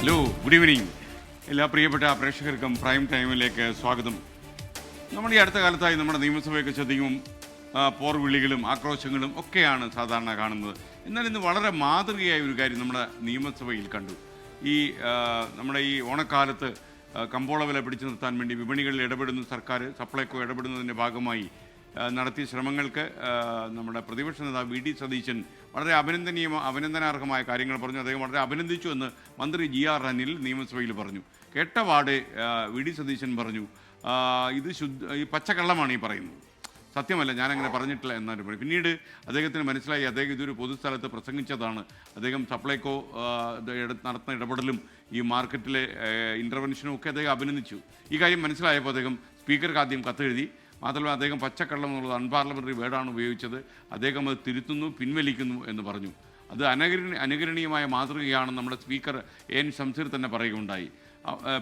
Hello, good evening. എല്ലാ പ്രിയപ്പെട്ട പ്രേക്ഷകർക്കും പ്രൈം ടൈമിലേക്ക് സ്വാഗതം. നമ്മുടെ ഈ അടുത്ത കാലത്തായി നമ്മുടെ നിയമസഭയൊക്കെ ശ്രദ്ധിക്കും പോർവിളികളും ആക്രോശങ്ങളും ഒക്കെയാണ് സാധാരണ കാണുന്നത്. എന്നാൽ ഇന്ന് വളരെ മാതൃകയായ ഒരു കാര്യം നമ്മുടെ നിയമസഭയിൽ കണ്ടു. നമ്മുടെ ഈ ഓണക്കാലത്ത് കമ്പോള വില പിടിച്ചു നിർത്താൻ വേണ്ടി വിപണികളിൽ ഇടപെടുന്ന സർക്കാർ, സപ്ലൈകോ ഇടപെടുന്നതിൻ്റെ ഭാഗമായി നടത്തിയ ശ്രമങ്ങൾക്ക് നമ്മുടെ പ്രതിപക്ഷ നേതാവ് വി ഡി സതീശൻ വളരെ അഭിനന്ദനാർഹമായ കാര്യങ്ങൾ പറഞ്ഞു. അദ്ദേഹം വളരെ അഭിനന്ദിച്ചു എന്ന് മന്ത്രി ജി ആർ അനിൽ നിയമസഭയിൽ പറഞ്ഞു. കേട്ടപാടെ വി ഡി സതീശൻ പറഞ്ഞു, ഇത് ഈ പച്ചക്കള്ളമാണ് ഈ പറയുന്നത്, സത്യമല്ല, ഞാനങ്ങനെ പറഞ്ഞിട്ടില്ല എന്നാലും പറയും. പിന്നീട് അദ്ദേഹത്തിന് മനസ്സിലായി അദ്ദേഹം ഇതൊരു പൊതുസ്ഥലത്ത് പ്രസംഗിച്ചതാണ്. അദ്ദേഹം സപ്ലൈകോ നടത്തുന്ന ഇടപെടലും ഈ മാർക്കറ്റിലെ ഇൻ്റർവെൻഷനും ഒക്കെ അദ്ദേഹം അഭിനന്ദിച്ചു. ഈ കാര്യം മനസ്സിലായപ്പോൾ അദ്ദേഹം സ്പീക്കർക്ക് ആദ്യം കത്തെഴുതി. മാത്രമല്ല, അദ്ദേഹം പച്ചക്കള്ളം എന്നുള്ളത് അൺപാർലമെൻ്ററി വേർഡാണ് ഉപയോഗിച്ചത്, അദ്ദേഹം അത് തിരുത്തുന്നു, പിൻവലിക്കുന്നു എന്ന് പറഞ്ഞു. അത് അനുകരണീയമായ മാതൃകയാണ് നമ്മുടെ സ്പീക്കർ എൻ ശംസീർ തന്നെ പറയുകയുണ്ടായി.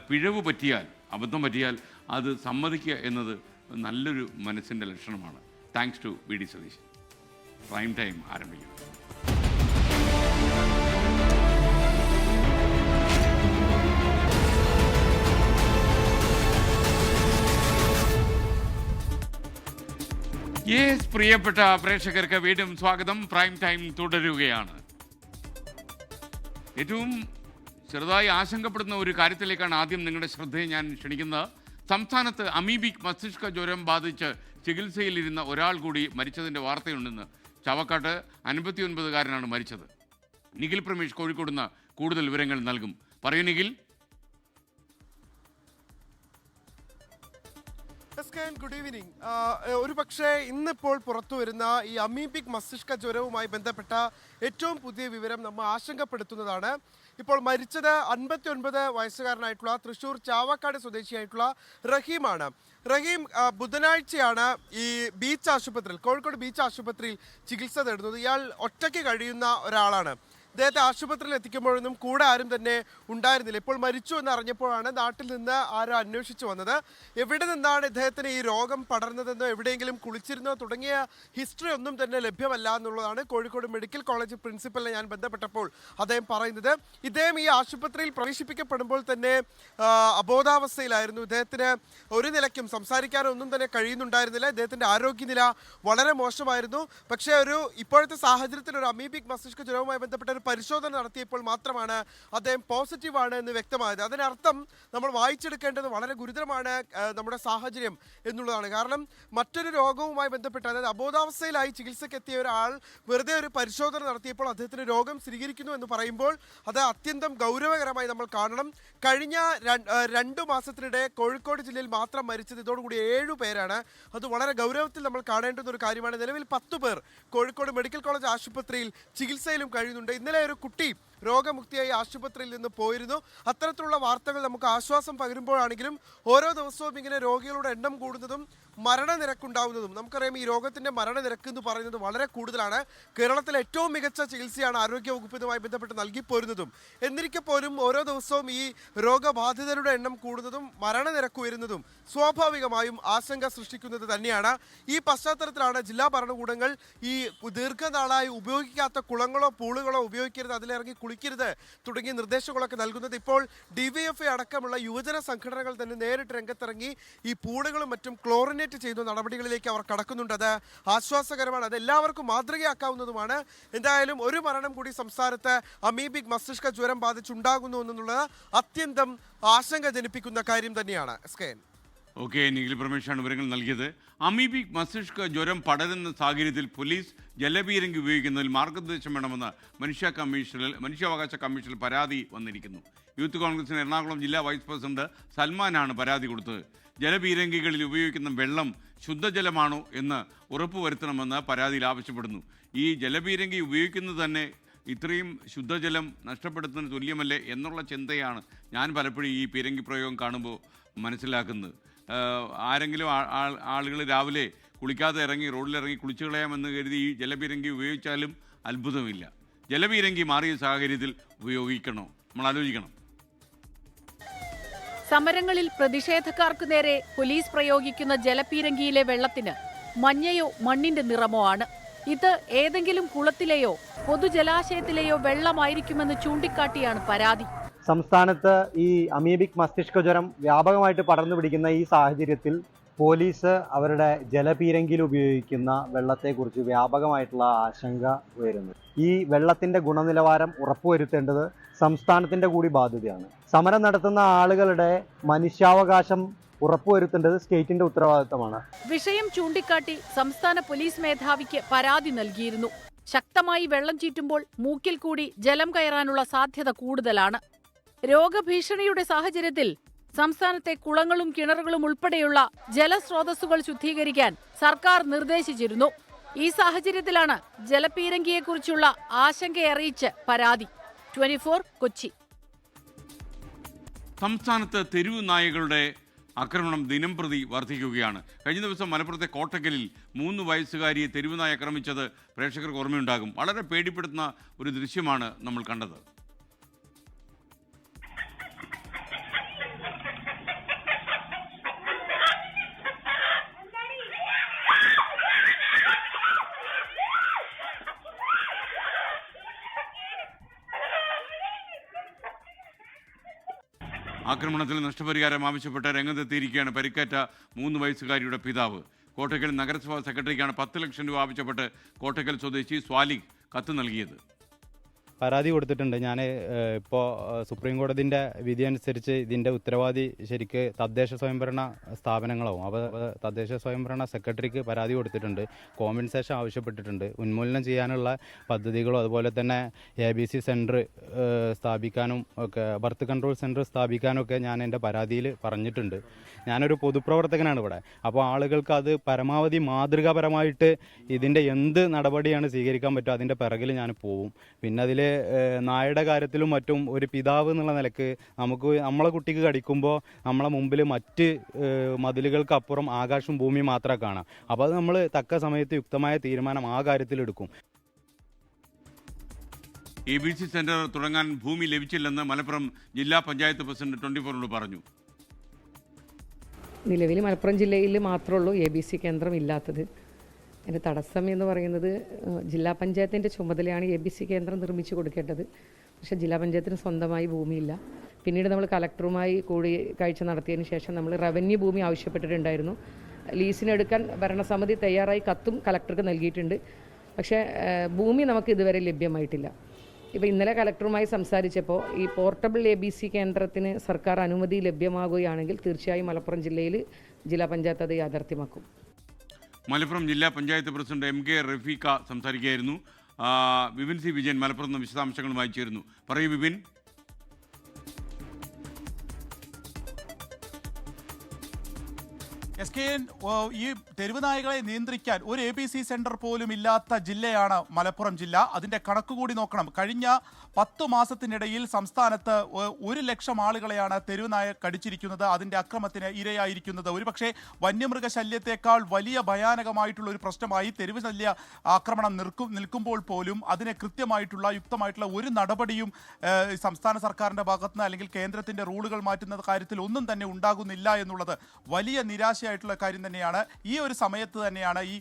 പിഴവ് പറ്റിയാൽ, അബദ്ധം പറ്റിയാൽ അത് സമ്മതിക്കുക എന്നത് നല്ലൊരു മനസ്സിൻ്റെ ലക്ഷണമാണ്. Thanks to V D Satheesan. Prime time ആരംഭിക്കുന്നു. യെസ്, പ്രിയപ്പെട്ട പ്രേക്ഷകർക്ക് വീണ്ടും സ്വാഗതം. പ്രൈം ടൈം തുടരുകയാണ്. ഏറ്റവും ചെറുതായി ആശങ്കപ്പെടുന്ന ഒരു കാര്യത്തിലേക്കാണ് ആദ്യം നിങ്ങളുടെ ശ്രദ്ധയെ ഞാൻ ക്ഷണിക്കുന്നത്. സംസ്ഥാനത്ത് അമീബിക് മസ്തിഷ്ക ജ്വരം ബാധിച്ച് ചികിത്സയിലിരുന്ന ഒരാൾ കൂടി മരിച്ചതിൻ്റെ വാർത്തയുണ്ടെന്ന്. ചാവക്കാട്ട് 59-കാരനാണ് മരിച്ചത്. നിഖിൽ പ്രമേഷ് കോഴിക്കോട് നിന്ന് കൂടുതൽ വിവരങ്ങൾ നൽകും. പറയൂ നിഖിൽ. Good evening. ഒരു പക്ഷേ ഇന്നിപ്പോൾ പുറത്തു വരുന്ന ഈ അമീബിക് മസ്തിഷ്ക ജ്വരവുമായി ബന്ധപ്പെട്ട ഏറ്റവും പുതിയ വിവരം നമ്മെ ആശങ്കപ്പെടുത്തുന്നതാണ്. ഇപ്പോൾ മരിച്ചത് 59 വയസ്സുകാരനായിട്ടുള്ള തൃശ്ശൂർ ചാവക്കാട് സ്വദേശിയായിട്ടുള്ള റഹീമാണ്. റഹീം ബുധനാഴ്ചയാണ് ഈ ബീച്ച് ആശുപത്രിയിൽ, കോഴിക്കോട് ബീച്ച് ആശുപത്രിയിൽ ചികിത്സ തേടുന്നത്. ഇയാൾ ഒറ്റയ്ക്ക് കഴിയുന്ന ഒരാളാണ്. അദ്ദേഹത്തെ ആശുപത്രിയിൽ എത്തിക്കുമ്പോഴൊന്നും കൂടെ ആരും തന്നെ ഉണ്ടായിരുന്നില്ല. ഇപ്പോൾ മരിച്ചു എന്ന് അറിഞ്ഞപ്പോഴാണ് നാട്ടിൽ നിന്ന് ആരോ അന്വേഷിച്ചു വന്നത്. എവിടെ നിന്നാണ് ഇദ്ദേഹത്തിന് ഈ രോഗം പടർന്നതെന്നോ എവിടെയെങ്കിലും കുളിച്ചിരുന്നോ തുടങ്ങിയ ഹിസ്റ്ററി ഒന്നും തന്നെ ലഭ്യമല്ല എന്നുള്ളതാണ് കോഴിക്കോട് മെഡിക്കൽ കോളേജ് പ്രിൻസിപ്പലിനെ ഞാൻ ബന്ധപ്പെട്ടപ്പോൾ അദ്ദേഹം പറയുന്നത്. ഇദ്ദേഹം ഈ ആശുപത്രിയിൽ പ്രവേശിപ്പിക്കപ്പെടുമ്പോൾ തന്നെ അബോധാവസ്ഥയിലായിരുന്നു. ഇദ്ദേഹത്തിന് ഒരു നിലയ്ക്കും സംസാരിക്കാനൊന്നും തന്നെ കഴിയുന്നുണ്ടായിരുന്നില്ല. ഇദ്ദേഹത്തിൻ്റെ ആരോഗ്യനില വളരെ മോശമായിരുന്നു. പക്ഷേ ഇപ്പോഴത്തെ സാഹചര്യത്തിൽ ഒരു അമീബിക് മസ്തിഷ്ക ജ്വരവുമായി ബന്ധപ്പെട്ട പരിശോധന നടത്തിയപ്പോൾ മാത്രമാണ് അദ്ദേഹം പോസിറ്റീവാണ് എന്ന് വ്യക്തമായത്. അതിനർത്ഥം നമ്മൾ വായിച്ചെടുക്കേണ്ടത് വളരെ ഗുരുതരമാണ് നമ്മുടെ സാഹചര്യം എന്നുള്ളതാണ്. കാരണം മറ്റൊരു രോഗവുമായി ബന്ധപ്പെട്ട്, അതായത് അബോധാവസ്ഥയിലായി ചികിത്സയ്ക്ക് എത്തിയ ഒരാൾ വെറുതെ ഒരു പരിശോധന നടത്തിയപ്പോൾ അദ്ദേഹത്തിന് രോഗം സ്ഥിരീകരിക്കുന്നു എന്ന് പറയുമ്പോൾ അത് അത്യന്തം ഗൗരവകരമായി നമ്മൾ കാണണം. കഴിഞ്ഞ 2 മാസത്തിനിടെ കോഴിക്കോട് ജില്ലയിൽ മാത്രം മരിച്ചത് ഇതോടുകൂടി 7 പേരാണ്. അത് വളരെ ഗൗരവത്തിൽ നമ്മൾ കാണേണ്ടുന്ന ഒരു കാര്യമാണ്. നിലവിൽ 10 പേർ കോഴിക്കോട് മെഡിക്കൽ കോളേജ് ആശുപത്രിയിൽ ചികിത്സയിലും കഴിയുന്നുണ്ട്. ഇന്നലെ ഒരു കുട്ടി രോഗമുക്തിയായി ആശുപത്രിയിൽ നിന്ന് പോയിരുന്നു. അത്തരത്തിലുള്ള വാർത്തകൾ നമുക്ക് ആശ്വാസം പകരുമ്പോഴാണെങ്കിലും ഓരോ ദിവസവും ഇങ്ങനെ രോഗികളുടെ എണ്ണം കൂടുന്നതും മരണനിരക്കുണ്ടാവുന്നതും നമുക്കറിയാം. ഈ രോഗത്തിൻ്റെ മരണനിരക്ക് എന്ന് പറയുന്നത് വളരെ കൂടുതലാണ്. കേരളത്തിലെ ഏറ്റവും മികച്ച ചികിത്സയാണ് ആരോഗ്യവകുപ്പുമായി ബന്ധപ്പെട്ട് നൽകിപ്പോരുന്നതും. എന്നിരിക്കെ പോലും ഓരോ ദിവസവും ഈ രോഗബാധിതരുടെ എണ്ണം കൂടുന്നതും മരണനിരക്ക് ഉയരുന്നതും സ്വാഭാവികമായും ആശങ്ക സൃഷ്ടിക്കുന്നത് തന്നെയാണ്. ഈ പശ്ചാത്തലത്തിലാണ് ജില്ലാ ഭരണകൂടങ്ങൾ ഈ ദീർഘനാളായി ഉപയോഗിക്കാത്ത കുളങ്ങളോ പൂളുകളോ ഉപയോഗിക്കരുത്, അതിലിറങ്ങി കുളിക്കരുത് തുടങ്ങിയ നിർദ്ദേശങ്ങളൊക്കെ നൽകുന്നത്. ഇപ്പോൾ DYFI അടക്കമുള്ള യുവജന സംഘടനകൾ തന്നെ നേരിട്ട് രംഗത്തിറങ്ങി ഈ പൂളുകളും മറ്റും ക്ലോറിനേറ്റ് ചെയ്യുന്ന നടപടികളിലേക്ക് അവർ കടക്കുന്നുണ്ട്. അത് ആശ്വാസകരമാണ്, അത് എല്ലാവർക്കും മാതൃകയാക്കാവുന്നതുമാണ്. എന്തായാലും ഒരു മരണം കൂടി സംസ്ഥാനത്ത് അമീബിക് മസ്തിഷ്ക ജ്വരം ബാധിച്ചുണ്ടാകുന്നു എന്നുള്ളത് അത്യന്തം ആശങ്ക ജനിപ്പിക്കുന്ന കാര്യം തന്നെയാണ്. ഓക്കെ, നിഖിൽ പ്രമേഷാണ് വിവരങ്ങൾ നൽകിയത്. അമീബിക് മസ്തിഷ്ക ജ്വരം പടരുന്ന സാഹചര്യത്തിൽ പോലീസ് ജലപീരങ്കി ഉപയോഗിക്കുന്നതിൽ മാർഗനിർദ്ദേശം വേണമെന്ന് മനുഷ്യാവകാശ കമ്മീഷനിൽ പരാതി വന്നിരിക്കുന്നു. യൂത്ത് കോൺഗ്രസിന് എറണാകുളം ജില്ലാ വൈസ് പ്രസിഡന്റ് സൽമാനാണ് പരാതി കൊടുത്തത്. ജലപീരങ്കികളിൽ ഉപയോഗിക്കുന്ന വെള്ളം ശുദ്ധജലമാണോ എന്ന് ഉറപ്പുവരുത്തണമെന്ന് പരാതിയിൽ ആവശ്യപ്പെടുന്നു. ഈ ജലപീരങ്കി ഉപയോഗിക്കുന്നത് തന്നെ ഇത്രയും ശുദ്ധജലം നഷ്ടപ്പെടുത്തുന്നതിന് തുല്യമല്ലേ എന്നുള്ള ചിന്തയാണ് ഞാൻ പലപ്പോഴും ഈ പീരങ്കി പ്രയോഗം കാണുമ്പോൾ മനസ്സിലാക്കുന്നത്. ആരെങ്കിലും ആളുകൾ രാവിലെ കുളിക്കാതെ ഇറങ്ങി റോഡിലിറങ്ങി കുളിച്ചു കളയാമെന്ന് കരുതി ഈ ജലപീരങ്കി ഉപയോഗിച്ചാലും അത്ഭുതമില്ല. ജലപീരങ്കി മാറിയ സാഹചര്യത്തിൽ ഉപയോഗിക്കണോ, നമ്മൾ ആലോചിക്കണം. സമരങ്ങളിൽ പ്രതിഷേധക്കാർക്ക് നേരെ പോലീസ് പ്രയോഗിക്കുന്ന ജലപീരങ്കിയിലെ വെള്ളത്തിന് മഞ്ഞയോ മണ്ണിന്റെ നിറമോ ആണ്. ഇത് ഏതെങ്കിലും കുളത്തിലെയോ പൊതുജലാശയത്തിലെയോ വെള്ളമായിരിക്കുമെന്ന് ചൂണ്ടിക്കാട്ടിയാണ് പരാതി. സംസ്ഥാനത്ത് ഈ അമീബിക് മസ്തിഷ്ക ജ്വരം വ്യാപകമായിട്ട് പടർന്നു പിടിക്കുന്ന ഈ സാഹചര്യത്തിൽ പോലീസ് അവരുടെ ജലപീരങ്കിയിൽ ഉപയോഗിക്കുന്ന വെള്ളത്തെക്കുറിച്ച് വ്യാപകമായിട്ടുള്ള ആശങ്ക ഉയരുന്നു. ഈ വെള്ളത്തിൻ്റെ ഗുണനിലവാരം ഉറപ്പുവരുത്തേണ്ടത് സംസ്ഥാനത്തിൻ്റെ കൂടി ബാധ്യതയാണ്. സമരം നടത്തുന്ന ആളുകളുടെ മനുഷ്യാവകാശം ഉറപ്പുവരുത്തേണ്ടത് സ്റ്റേറ്റിന്റെ ഉത്തരവാദിത്തമാണ്. വിഷയം ചൂണ്ടിക്കാട്ടി സംസ്ഥാന പോലീസ് മേധാവിക്ക് പരാതി നൽകിയിരുന്നു. ശക്തമായി വെള്ളം ചീറ്റുമ്പോൾ മൂക്കിൽ കൂടി ജലം കയറാനുള്ള സാധ്യത കൂടുതലാണ്. രോഗഭീഷണിയുടെ സാഹചര്യത്തിൽ സംസ്ഥാനത്തെ കുളങ്ങളും കിണറുകളും ഉൾപ്പെടെയുള്ള ജലസ്രോതസ്സുകൾ ശുദ്ധീകരിക്കാൻ സർക്കാർ നിർദ്ദേശിച്ചിരുന്നു. ഈ സാഹചര്യത്തിലാണ് ജലപീരങ്കിയെക്കുറിച്ചുള്ള ആശങ്കയറിയിച്ച് പരാതി. 24 കൊച്ചി. സംസ്ഥാനത്ത് തെരുവ് നായകളുടെ ആക്രമണം ദിനംപ്രതി വർദ്ധിക്കുകയാണ്. കഴിഞ്ഞ ദിവസം മലപ്പുറത്തെ കോട്ടക്കലിൽ 3 വയസ്സുകാരിയെ തെരുവുനായ ആക്രമിച്ചത് പ്രേക്ഷകർക്ക് ഓർമ്മയുണ്ടാകും. വളരെ പേടിപ്പെടുത്തുന്ന ഒരു ദൃശ്യമാണ് നമ്മൾ കണ്ടത്. ആക്രമണത്തിൽ നഷ്ടപരിഹാരം ആവശ്യപ്പെട്ട് രംഗത്തെത്തിയിരിക്കുകയാണ് പരിക്കേറ്റ 3 വയസ്സുകാരിയുടെ പിതാവ്. കോട്ടക്കൽ നഗരസഭാ സെക്രട്ടറിക്കാണ് 10 ലക്ഷം രൂപ ആവശ്യപ്പെട്ട് കോട്ടക്കൽ സ്വദേശി സ്വാലിഹ് കത്ത് നൽകിയത്. പരാതി കൊടുത്തിട്ടുണ്ട്. ഞാൻ ഇപ്പോൾ സുപ്രീം കോടതിൻ്റെ വിധി അനുസരിച്ച് ഇതിൻ്റെ ഉത്തരവാദി ശരിക്ക് തദ്ദേശ സ്വയംഭരണ സ്ഥാപനങ്ങളാവും. അപ്പോൾ തദ്ദേശ സ്വയംഭരണ സെക്രട്ടറിക്ക് പരാതി കൊടുത്തിട്ടുണ്ട്. കോമ്പൻസേഷൻ ആവശ്യപ്പെട്ടിട്ടുണ്ട്. ഉന്മൂലനം ചെയ്യാനുള്ള പദ്ധതികളും അതുപോലെ തന്നെ ABC സെൻറ്റർ സ്ഥാപിക്കാനും ഒക്കെ ബർത്ത് കൺട്രോൾ സെൻറ്റർ സ്ഥാപിക്കാനൊക്കെ ഞാൻ എൻ്റെ പരാതിയിൽ പറഞ്ഞിട്ടുണ്ട്. ഞാനൊരു പൊതുപ്രവർത്തകനാണ് ഇവിടെ. അപ്പോൾ ആളുകൾക്ക് അത് പരമാവധി മാതൃകാപരമായിട്ട് ഇതിൻ്റെ എന്ത് നടപടിയാണ് സ്വീകരിക്കാൻ പറ്റുക അതിൻ്റെ പിറകിൽ ഞാൻ പോവും. പിന്നെ അതിൽ നായയുടെ കാര്യത്തിലും മറ്റും ഒരു പിതാവ് എന്നുള്ള നിലക്ക് നമ്മളെ കുട്ടിക്ക് കടിക്കുമ്പോൾ നമ്മളെ മുമ്പിൽ മറ്റ് മതിലുകൾക്കപ്പുറം ആകാശവും ഭൂമിയും മാത്രമേ കാണാം. അപ്പോൾ അത് നമ്മൾ തക്ക സമയത്ത് യുക്തമായ തീരുമാനം ആ കാര്യത്തിലെടുക്കും. ABC സെന്റർ തുടങ്ങാൻ ഭൂമി ലഭിച്ചില്ലെന്ന് മലപ്പുറം ജില്ലാ പഞ്ചായത്ത് പ്രസിഡന്റ് 24 പറഞ്ഞു. നിലവിൽ മലപ്പുറം ജില്ലയിൽ മാത്രമേ ഉള്ളൂ ABC കേന്ദ്രം ഇല്ലാത്തത്. അതിൻ്റെ തടസ്സം എന്ന് പറയുന്നത് ജില്ലാ പഞ്ചായത്തിൻ്റെ ചുമതലയാണ് ABC കേന്ദ്രം നിർമ്മിച്ചു കൊടുക്കേണ്ടത്. പക്ഷേ ജില്ലാ പഞ്ചായത്തിന് സ്വന്തമായി ഭൂമിയില്ല. പിന്നീട് നമ്മൾ കളക്ടറുമായി കൂടിക്കാഴ്ച നടത്തിയതിന് ശേഷം നമ്മൾ റവന്യൂ ഭൂമി ആവശ്യപ്പെട്ടിട്ടുണ്ടായിരുന്നു. ലീസിനെടുക്കാൻ ഭരണസമിതി തയ്യാറായി കത്തും കളക്ടർക്ക് നൽകിയിട്ടുണ്ട്. പക്ഷേ ഭൂമി നമുക്ക് ഇതുവരെ ലഭ്യമായിട്ടില്ല. ഇപ്പോൾ ഇന്നലെ കളക്ടറുമായി സംസാരിച്ചപ്പോൾ ഈ പോർട്ടബിൾ ABC കേന്ദ്രത്തിന് സർക്കാർ അനുമതി ലഭ്യമാകുകയാണെങ്കിൽ തീർച്ചയായും മലപ്പുറം ജില്ലയിൽ ജില്ലാ പഞ്ചായത്ത് അത് യാഥാർത്ഥ്യമാക്കും. മലപ്പുറം ജില്ലാ പഞ്ചായത്ത് പ്രസിഡന്റ് MK റഫീഖ സംസാരിക്കുകയായിരുന്നു. വിപിൻ C വിജയൻ മലപ്പുറത്ത് നിന്ന് വിശദാംശങ്ങളുമായി ചേരുന്നു. പറയൂ വിപിൻ. SKN ഈ തെരുവുനായകളെ നിയന്ത്രിക്കാൻ ഒരു ABC സെന്റർ പോലും ഇല്ലാത്ത ജില്ലയാണ് മലപ്പുറം ജില്ല. അതിൻ്റെ കണക്കുകൂടി നോക്കണം. കഴിഞ്ഞ 10 മാസത്തിനിടയിൽ സംസ്ഥാനത്ത് 1 ലക്ഷം ആളുകളെയാണ് തെരുവുനായ കടിച്ചിരിക്കുന്നത്, അതിൻ്റെ അക്രമത്തിന് ഇരയായിരിക്കുന്നത്. ഒരുപക്ഷെ വന്യമൃഗശല്യത്തെക്കാൾ വലിയ ഭയാനകമായിട്ടുള്ള ഒരു പ്രശ്നമായി തെരുവ് ശല്യ ആക്രമണം നിൽക്കുമ്പോൾ പോലും അതിനെ കൃത്യമായിട്ടുള്ള യുക്തമായിട്ടുള്ള ഒരു നടപടിയും സംസ്ഥാന സർക്കാരിൻ്റെ ഭാഗത്തുനിന്ന് അല്ലെങ്കിൽ കേന്ദ്രത്തിൻ്റെ റൂളുകൾ മാറ്റുന്ന കാര്യത്തിൽ ഒന്നും തന്നെ ഉണ്ടാകുന്നില്ല എന്നുള്ളത് വലിയ നിരാശയായിട്ടുള്ള കാര്യം തന്നെയാണ്. ഈ ഒരു സമയത്ത് തന്നെയാണ് ഈ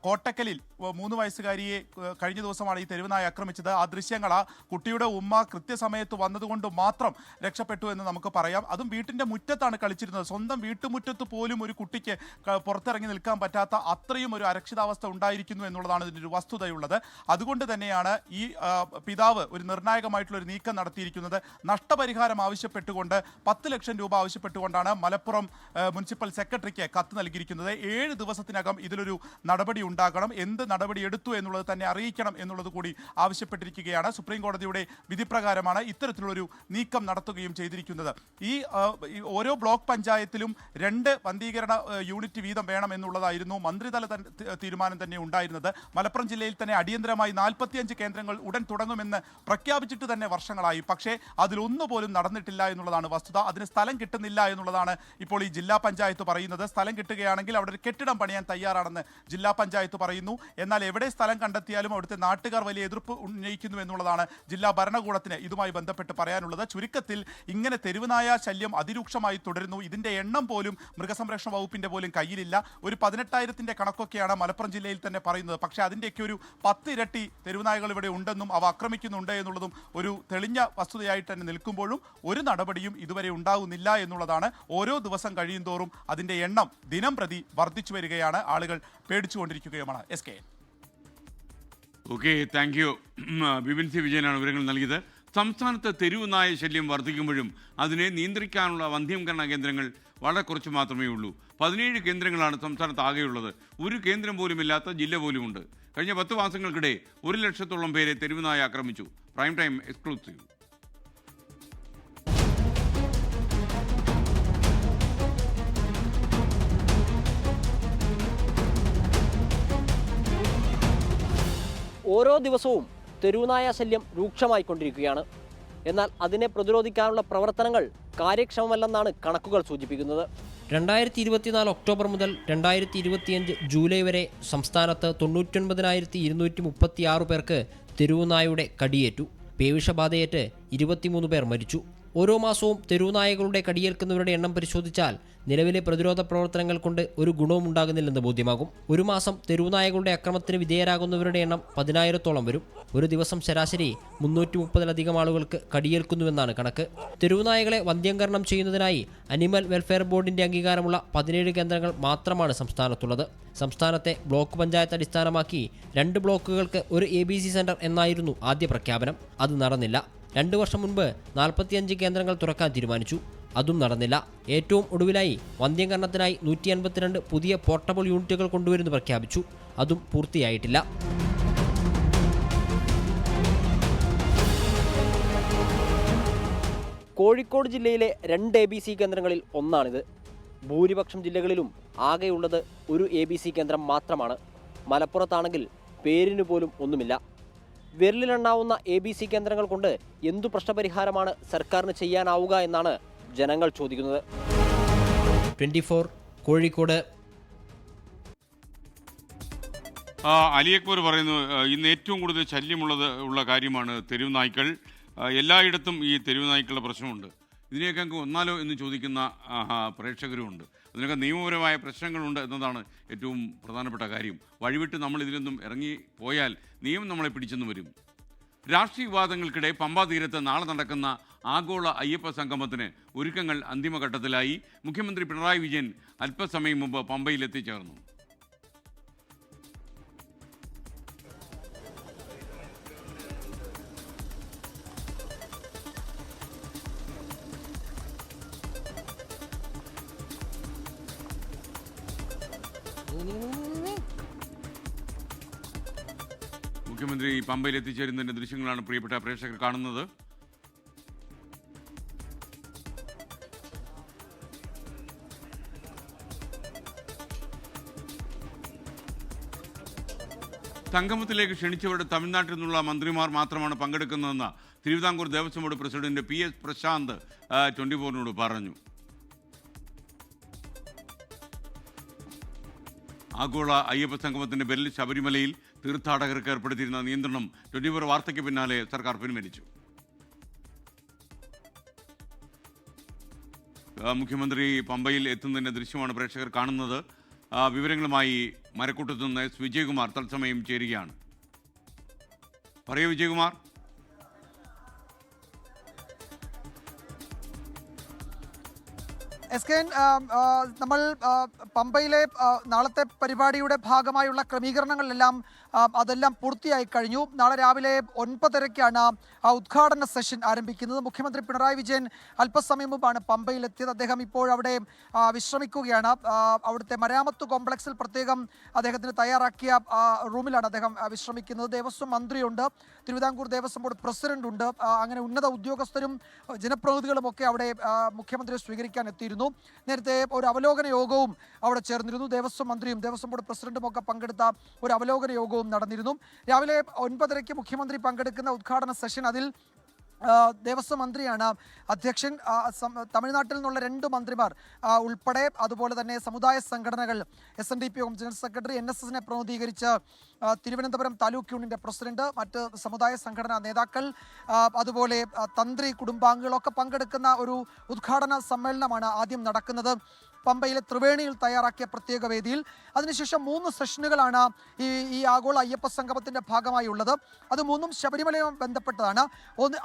കോട്ടക്കലിൽ 3 വയസ്സുകാരിയെ കഴിഞ്ഞ ദിവസമാണ് ഈ തെരുവുനായ ആക്രമിച്ചത്. ആ ദൃശ്യങ്ങൾ ആ കുട്ടിയുടെ ഉമ്മ കൃത്യസമയത്ത് വന്നതുകൊണ്ട് മാത്രം രക്ഷപ്പെട്ടു എന്ന് നമുക്ക് പറയാം. അതും വീട്ടിൻ്റെ മുറ്റത്താണ് കളിച്ചിരുന്നത്. സ്വന്തം വീട്ടുമുറ്റത്ത് പോലും ഒരു കുട്ടിക്ക് പുറത്തിറങ്ങി നിൽക്കാൻ പറ്റാത്ത അത്രയും ഒരു അരക്ഷിതാവസ്ഥ ഉണ്ടായിരിക്കുന്നു എന്നുള്ളതാണ് ഇതിൻ്റെ ഒരു വസ്തുതയുള്ളത്. അതുകൊണ്ട് തന്നെയാണ് ഈ പിതാവ് ഒരു നിർണായകമായിട്ടുള്ള ഒരു നീക്കം നടത്തിയിരിക്കുന്നത്. നഷ്ടപരിഹാരം ആവശ്യപ്പെട്ടുകൊണ്ട് 10 ലക്ഷം രൂപ ആവശ്യപ്പെട്ടുകൊണ്ടാണ് മലപ്പുറം മുനിസിപ്പൽ സെക്രട്ടറിക്ക് കത്ത് നൽകിയിരിക്കുന്നത്. 7 ദിവസത്തിനകം ഇതിലൊരു നടപടി ഉണ്ടാകണം. എന്ത് നടപടി എടുത്തു എന്നുള്ളത് തന്നെ അറിയിക്കണം എന്നുള്ളത് കൂടി ആവശ്യപ്പെട്ടിരിക്കുകയാണ്. സുപ്രീം കോടതിയുടെ വിധിപ്രകാരമാണ് ഇത്തരത്തിലുള്ളൊരു നീക്കം നടത്തുകയും ചെയ്തിരിക്കുന്നത്. ഈ ഓരോ ബ്ലോക്ക് പഞ്ചായത്തിലും 2 വന്ധീകരണ യൂണിറ്റ് വീതം വേണം എന്നുള്ളതായിരുന്നു മന്ത്രിതല തീരുമാനം തന്നെ ഉണ്ടായിരുന്നത്. മലപ്പുറം ജില്ലയിൽ തന്നെ അടിയന്തരമായി 45 കേന്ദ്രങ്ങൾ ഉടൻ തുടങ്ങുമെന്ന് പ്രഖ്യാപിച്ചിട്ട് തന്നെ വർഷങ്ങളായി. പക്ഷേ അതിലൊന്നുപോലും നടന്നിട്ടില്ല എന്നുള്ളതാണ് വസ്തുത. അതിന് സ്ഥലം കിട്ടുന്നില്ല എന്നുള്ളതാണ് ഇപ്പോൾ ഈ ജില്ലാ പഞ്ചായത്ത് പറയുന്നത്. പറയുന്നത്. സ്ഥലം കിട്ടുകയാണെങ്കിൽ അവിടെ ഒരു കെട്ടിടം പണിയാൻ തയ്യാറാണെന്ന് ജില്ലാ പഞ്ചായത്ത് പറയുന്നു. എന്നാൽ എവിടെ സ്ഥലം കണ്ടെത്തിയാലും അവിടുത്തെ നാട്ടുകാർ വലിയ എതിർപ്പ് ഉന്നയിക്കുന്നു എന്നുള്ളതാണ് ജില്ലാ ഭരണകൂടത്തിന് ഇതുമായി ബന്ധപ്പെട്ട് പറയാനുള്ളത്. ചുരുക്കത്തിൽ ഇങ്ങനെ തെരുവുനായ ശല്യം അതിരൂക്ഷമായി തുടരുന്നു. ഇതിന്റെ എണ്ണം പോലും മൃഗസംരക്ഷണ വകുപ്പിന്റെ പോലും കയ്യിലില്ല. ഒരു 18,000-ന്റെ കണക്കൊക്കെയാണ് മലപ്പുറം ജില്ലയിൽ തന്നെ പറയുന്നത്. പക്ഷേ അതിൻ്റെയൊക്കെ ഒരു 10 ഇരട്ടി തെരുവുനായകൾ ഇവിടെ ഉണ്ടെന്നും അവ ആക്രമിക്കുന്നുണ്ട് എന്നുള്ളതും ഒരു തെളിഞ്ഞ വസ്തുതയായിട്ട് തന്നെ നിൽക്കുമ്പോഴും ഒരു നടപടിയും ഇതുവരെ ഉണ്ടാകുന്നില്ല എന്നുള്ളതാണ്. ഓരോ ദിവസം കഴിയുന്തോറും അതിന്റെ എണ്ണം ദിനം പ്രതി വർദ്ധിച്ചു വരികയാണ്. ആളുകൾ പേടിച്ചുകൊണ്ടിരിക്കുകയുമാണ്. SK. Okay, thank you. Bipin C വിജയനാണ് വിവരങ്ങൾ നൽകിയത്. സംസ്ഥാനത്ത് തെരുവുനായ ശല്യം വർദ്ധിക്കുമ്പോഴും അതിനെ നിയന്ത്രിക്കാനുള്ള വന്ധ്യംകരണ കേന്ദ്രങ്ങൾ വളരെ കുറച്ച് മാത്രമേ ഉള്ളൂ. 17 കേന്ദ്രങ്ങളാണ് സംസ്ഥാനത്ത് ആകെയുള്ളത്. ഒരു കേന്ദ്രം പോലും ഇല്ലാത്ത ജില്ല പോലുമുണ്ട്. കഴിഞ്ഞ 10 മാസങ്ങൾക്കിടെ 1 ലക്ഷത്തോളം പേരെ തെരുവുനായ ആക്രമിച്ചു. Prime time exclusive. ഓരോ ദിവസവും തെരുവുനായ ശല്യം രൂക്ഷമായിക്കൊണ്ടിരിക്കുകയാണ്. എന്നാൽ അതിനെ പ്രതിരോധിക്കാനുള്ള പ്രവർത്തനങ്ങൾ കാര്യക്ഷമമല്ലെന്നാണ് കണക്കുകൾ സൂചിപ്പിക്കുന്നത്. 2024 ഒക്ടോബർ മുതൽ 2025 ജൂലൈ വരെ സംസ്ഥാനത്ത് 99,236 പേർക്ക് തെരുവുനായയുടെ കടിയേറ്റു. പേവിഷബാധയേറ്റ് 23 പേർ മരിച്ചു. ഓരോ മാസവും തെരുവുനായകളുടെ കടിയേൽക്കുന്നവരുടെ എണ്ണം പരിശോധിച്ചാൽ നിലവിലെ പ്രതിരോധ പ്രവർത്തനങ്ങൾ കൊണ്ട് ഒരു ഗുണവും ഉണ്ടാകുന്നില്ലെന്ന് ബോധ്യമാകും. ഒരു മാസം തെരുവുനായകളുടെ അക്രമത്തിന് വിധേയരാകുന്നവരുടെ എണ്ണം 10,000-ഓളം വരും. ഒരു ദിവസം ശരാശരി 330-ലധികം ആളുകൾക്ക് കടിയേൽക്കുന്നുവെന്നാണ് കണക്ക്. തെരുവുനായകളെ വന്ധ്യംകരണം ചെയ്യുന്നതിനായി അനിമൽ വെൽഫെയർ ബോർഡിന്റെ അംഗീകാരമുള്ള 17 കേന്ദ്രങ്ങൾ മാത്രമാണ് സംസ്ഥാനത്തുള്ളത്. സംസ്ഥാനത്തെ ബ്ലോക്ക് പഞ്ചായത്ത് അടിസ്ഥാനമാക്കി 2 ബ്ലോക്കുകൾക്ക് ഒരു ABC സെന്റർ എന്നായിരുന്നു ആദ്യ പ്രഖ്യാപനം. അത് നടന്നില്ല. 2 വർഷം മുൻപ് 45 കേന്ദ്രങ്ങൾ തുറക്കാൻ തീരുമാനിച്ചു. അതും നടന്നില്ല. ഏറ്റവും ഒടുവിലായി വന്ധ്യംകരണത്തിനായി 152 പുതിയ പോർട്ടബിൾ യൂണിറ്റുകൾ കൊണ്ടുവരുന്നു പ്രഖ്യാപിച്ചു. അതും പൂർത്തിയായിട്ടില്ല. കോഴിക്കോട് ജില്ലയിലെ 2 ABC കേന്ദ്രങ്ങളിൽ ഒന്നാണിത്. ഭൂരിപക്ഷം ജില്ലകളിലും ആകെയുള്ളത് ഒരു ABC കേന്ദ്രം മാത്രമാണ്. മലപ്പുറത്താണെങ്കിൽ പേരിനു പോലും ഒന്നുമില്ല. വിരലിലെണ്ണാവുന്ന ABC കേന്ദ്രങ്ങൾ കൊണ്ട് എന്തു പ്രശ്നപരിഹാരമാണ് സർക്കാരിന് ചെയ്യാനാവുക എന്നാണ് ജനങ്ങൾ ചോദിക്കുന്നത്. 24 കോഴിക്കോട്. അലി അക്ബർ പറയുന്നു, ഇന്ന് ഏറ്റവും കൂടുതൽ ശല്യമുള്ള കാര്യമാണ് തെരുവുനായ്ക്കൾ. എല്ലായിടത്തും ഈ തെരുവുനായ്ക്കളുടെ പ്രശ്നമുണ്ട്. ഇതിനെയൊക്കെ അങ്ങ് ഒന്നാലോ എന്ന് ചോദിക്കുന്ന പ്രേക്ഷകരുമുണ്ട്. അതിനൊക്കെ നിയമപരമായ പ്രശ്നങ്ങളുണ്ട് എന്നതാണ് ഏറ്റവും പ്രധാനപ്പെട്ട കാര്യം. വഴിവിട്ട് നമ്മൾ ഇതിലൊന്നും ഇറങ്ങി പോയാൽ നിയമം നമ്മളെ പിടിച്ചെന്ന് വരും. രാഷ്ട്രീയ വിവാദങ്ങൾക്കിടെ പമ്പാ തീരത്ത് നാളെ നടക്കുന്ന ആഗോള അയ്യപ്പ സംഗമത്തിന് ഒരുക്കങ്ങൾ അന്തിമഘട്ടത്തിലായി. മുഖ്യമന്ത്രി പിണറായി വിജയൻ അല്പസമയം മുമ്പ് പമ്പയിൽ എത്തിച്ചേർന്നു. മുഖ്യമന്ത്രി പമ്പയിൽ എത്തിച്ചേരുന്നതിൻ്റെ ദൃശ്യങ്ങളാണ് പ്രിയപ്പെട്ട പ്രേക്ഷകർ കാണുന്നത്. സംഗമത്തിലേക്ക് ക്ഷണിച്ചവരുടെ തമിഴ്നാട്ടിൽ നിന്നുള്ള മന്ത്രിമാർ മാത്രമാണ് പങ്കെടുക്കുന്നതെന്ന് Thiruvithamkoor Devaswom board president PS Prashanth 24-നോട് പറഞ്ഞു. ആഗോള അയ്യപ്പ സംഗമത്തിന്റെ പേരിൽ ശബരിമലയിൽ തീർത്ഥാടകർക്ക് ഏർപ്പെടുത്തിയിരുന്ന നിയന്ത്രണം 24 വാർത്തയ്ക്ക് പിന്നാലെ സർക്കാർ പിൻവലിച്ചു. മുഖ്യമന്ത്രി പമ്പയിൽ എത്തുന്നതിൻ്റെ ദൃശ്യമാണ് പ്രേക്ഷകർ കാണുന്നത്. വിവരങ്ങളുമായി മരക്കൂട്ടത്തു നിന്ന് S. വിജയകുമാർ തത്സമയം ചേരുകയാണ്. പറയൂ വിജയകുമാർ. SKN, നമ്മൾ പമ്പയിലെ നാളത്തെ പരിപാടിയുടെ ഭാഗമായുള്ള ക്രമീകരണങ്ങളിലെല്ലാം അതെല്ലാം പൂർത്തിയായി കഴിഞ്ഞു. നാളെ രാവിലെ 9:30-ക്കാണ് ഉദ്ഘാടന സെഷൻ ആരംഭിക്കുന്നത്. മുഖ്യമന്ത്രി പിണറായി വിജയൻ അല്പസമയം മുമ്പാണ് പമ്പയിലെത്തിയത്. അദ്ദേഹം ഇപ്പോഴവിടെ വിശ്രമിക്കുകയാണ്. അവിടുത്തെ മരാമത്ത് കോംപ്ലക്സിൽ പ്രത്യേകം അദ്ദേഹത്തിന് തയ്യാറാക്കിയ റൂമിലാണ് അദ്ദേഹം വിശ്രമിക്കുന്നത്. ദേവസ്വം മന്ത്രിയുണ്ട്, തിരുവിതാംകൂർ ദേവസ്വം ബോർഡ് പ്രസിഡന്റ് ഉണ്ട്, അങ്ങനെ ഉന്നത ഉദ്യോഗസ്ഥരും ജനപ്രതിനിധികളും ഒക്കെ അവിടെ മുഖ്യമന്ത്രിയെ സ്വീകരിക്കാൻ എത്തിയിരുന്നു. നേരത്തെ ഒരു അവലോകന യോഗവും അവിടെ ചേർന്നിരുന്നു. ദേവസ്വം മന്ത്രിയും ദേവസ്വം ബോർഡ് പ്രസിഡന്റും ഒക്കെ പങ്കെടുത്ത ഒരു അവലോകന യോഗവും നടന്നിരുന്നു. രാവിലെ 9:30-ക്ക് മുഖ്യമന്ത്രി പങ്കെടുക്കുന്ന ഉദ്ഘാടന സെഷൻ, അതിൽ ദേവസ്വം മന്ത്രിയാണ് അധ്യക്ഷൻ. തമിഴ്നാട്ടിൽ നിന്നുള്ള 2 മന്ത്രിമാർ ഉൾപ്പെടെ അതുപോലെ തന്നെ സമുദായ സംഘടനകൾ, SNDP യോഗം ജനറൽ സെക്രട്ടറി, NSSനെ പ്രതിനിധീകരിച്ച് തിരുവനന്തപുരം താലൂക്ക് യൂണിയന്റെ പ്രസിഡന്റ്, മറ്റ് സമുദായ സംഘടനാ നേതാക്കൾ, അതുപോലെ തന്ത്രി കുടുംബാംഗങ്ങളൊക്കെ പങ്കെടുക്കുന്ന ഒരു ഉദ്ഘാടന സമ്മേളനമാണ് ആദ്യം നടക്കുന്നത് പമ്പയിലെ ത്രിവേണിയിൽ തയ്യാറാക്കിയ പ്രത്യേക വേദിയിൽ. അതിനുശേഷം 3 സെഷനുകളാണ് ഈ ആഗോള അയ്യപ്പ സംഗമത്തിന്റെ ഭാഗമായി ഉള്ളത്. അത് 3ഉം ശബരിമലയുമായി ബന്ധപ്പെട്ടതാണ്.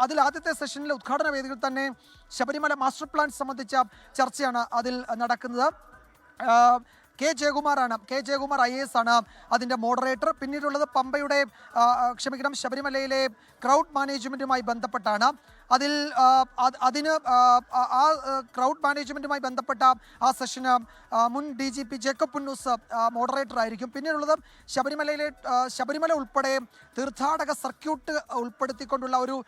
അതിൽ ആദ്യത്തെ സെഷനിലെ ഉദ്ഘാടന വേദിയിൽ തന്നെ ശബരിമല മാസ്റ്റർ പ്ലാൻ സംബന്ധിച്ച ചർച്ചയാണ് അതിൽ നടക്കുന്നത്. കെ ജയകുമാർ IAS ആണ് അതിൻ്റെ മോഡറേറ്റർ. പിന്നീടുള്ളത് പമ്പയുടെ ശബരിമലയിലെ ക്രൗഡ് മാനേജ്മെൻറ്റുമായി ബന്ധപ്പെട്ടാണ്. അതിന് ക്രൗഡ് മാനേജ്മെൻറ്റുമായി ബന്ധപ്പെട്ട ആ സെഷന് മുൻ DGP ജേക്കബ് പുന്നൂസ് മോഡറേറ്റർ ആയിരിക്കും. പിന്നീടുള്ളത് ശബരിമല ഉൾപ്പെടെ തീർത്ഥാടക സർക്യൂട്ട് ഉൾപ്പെടുത്തിക്കൊണ്ടുള്ള ഒരു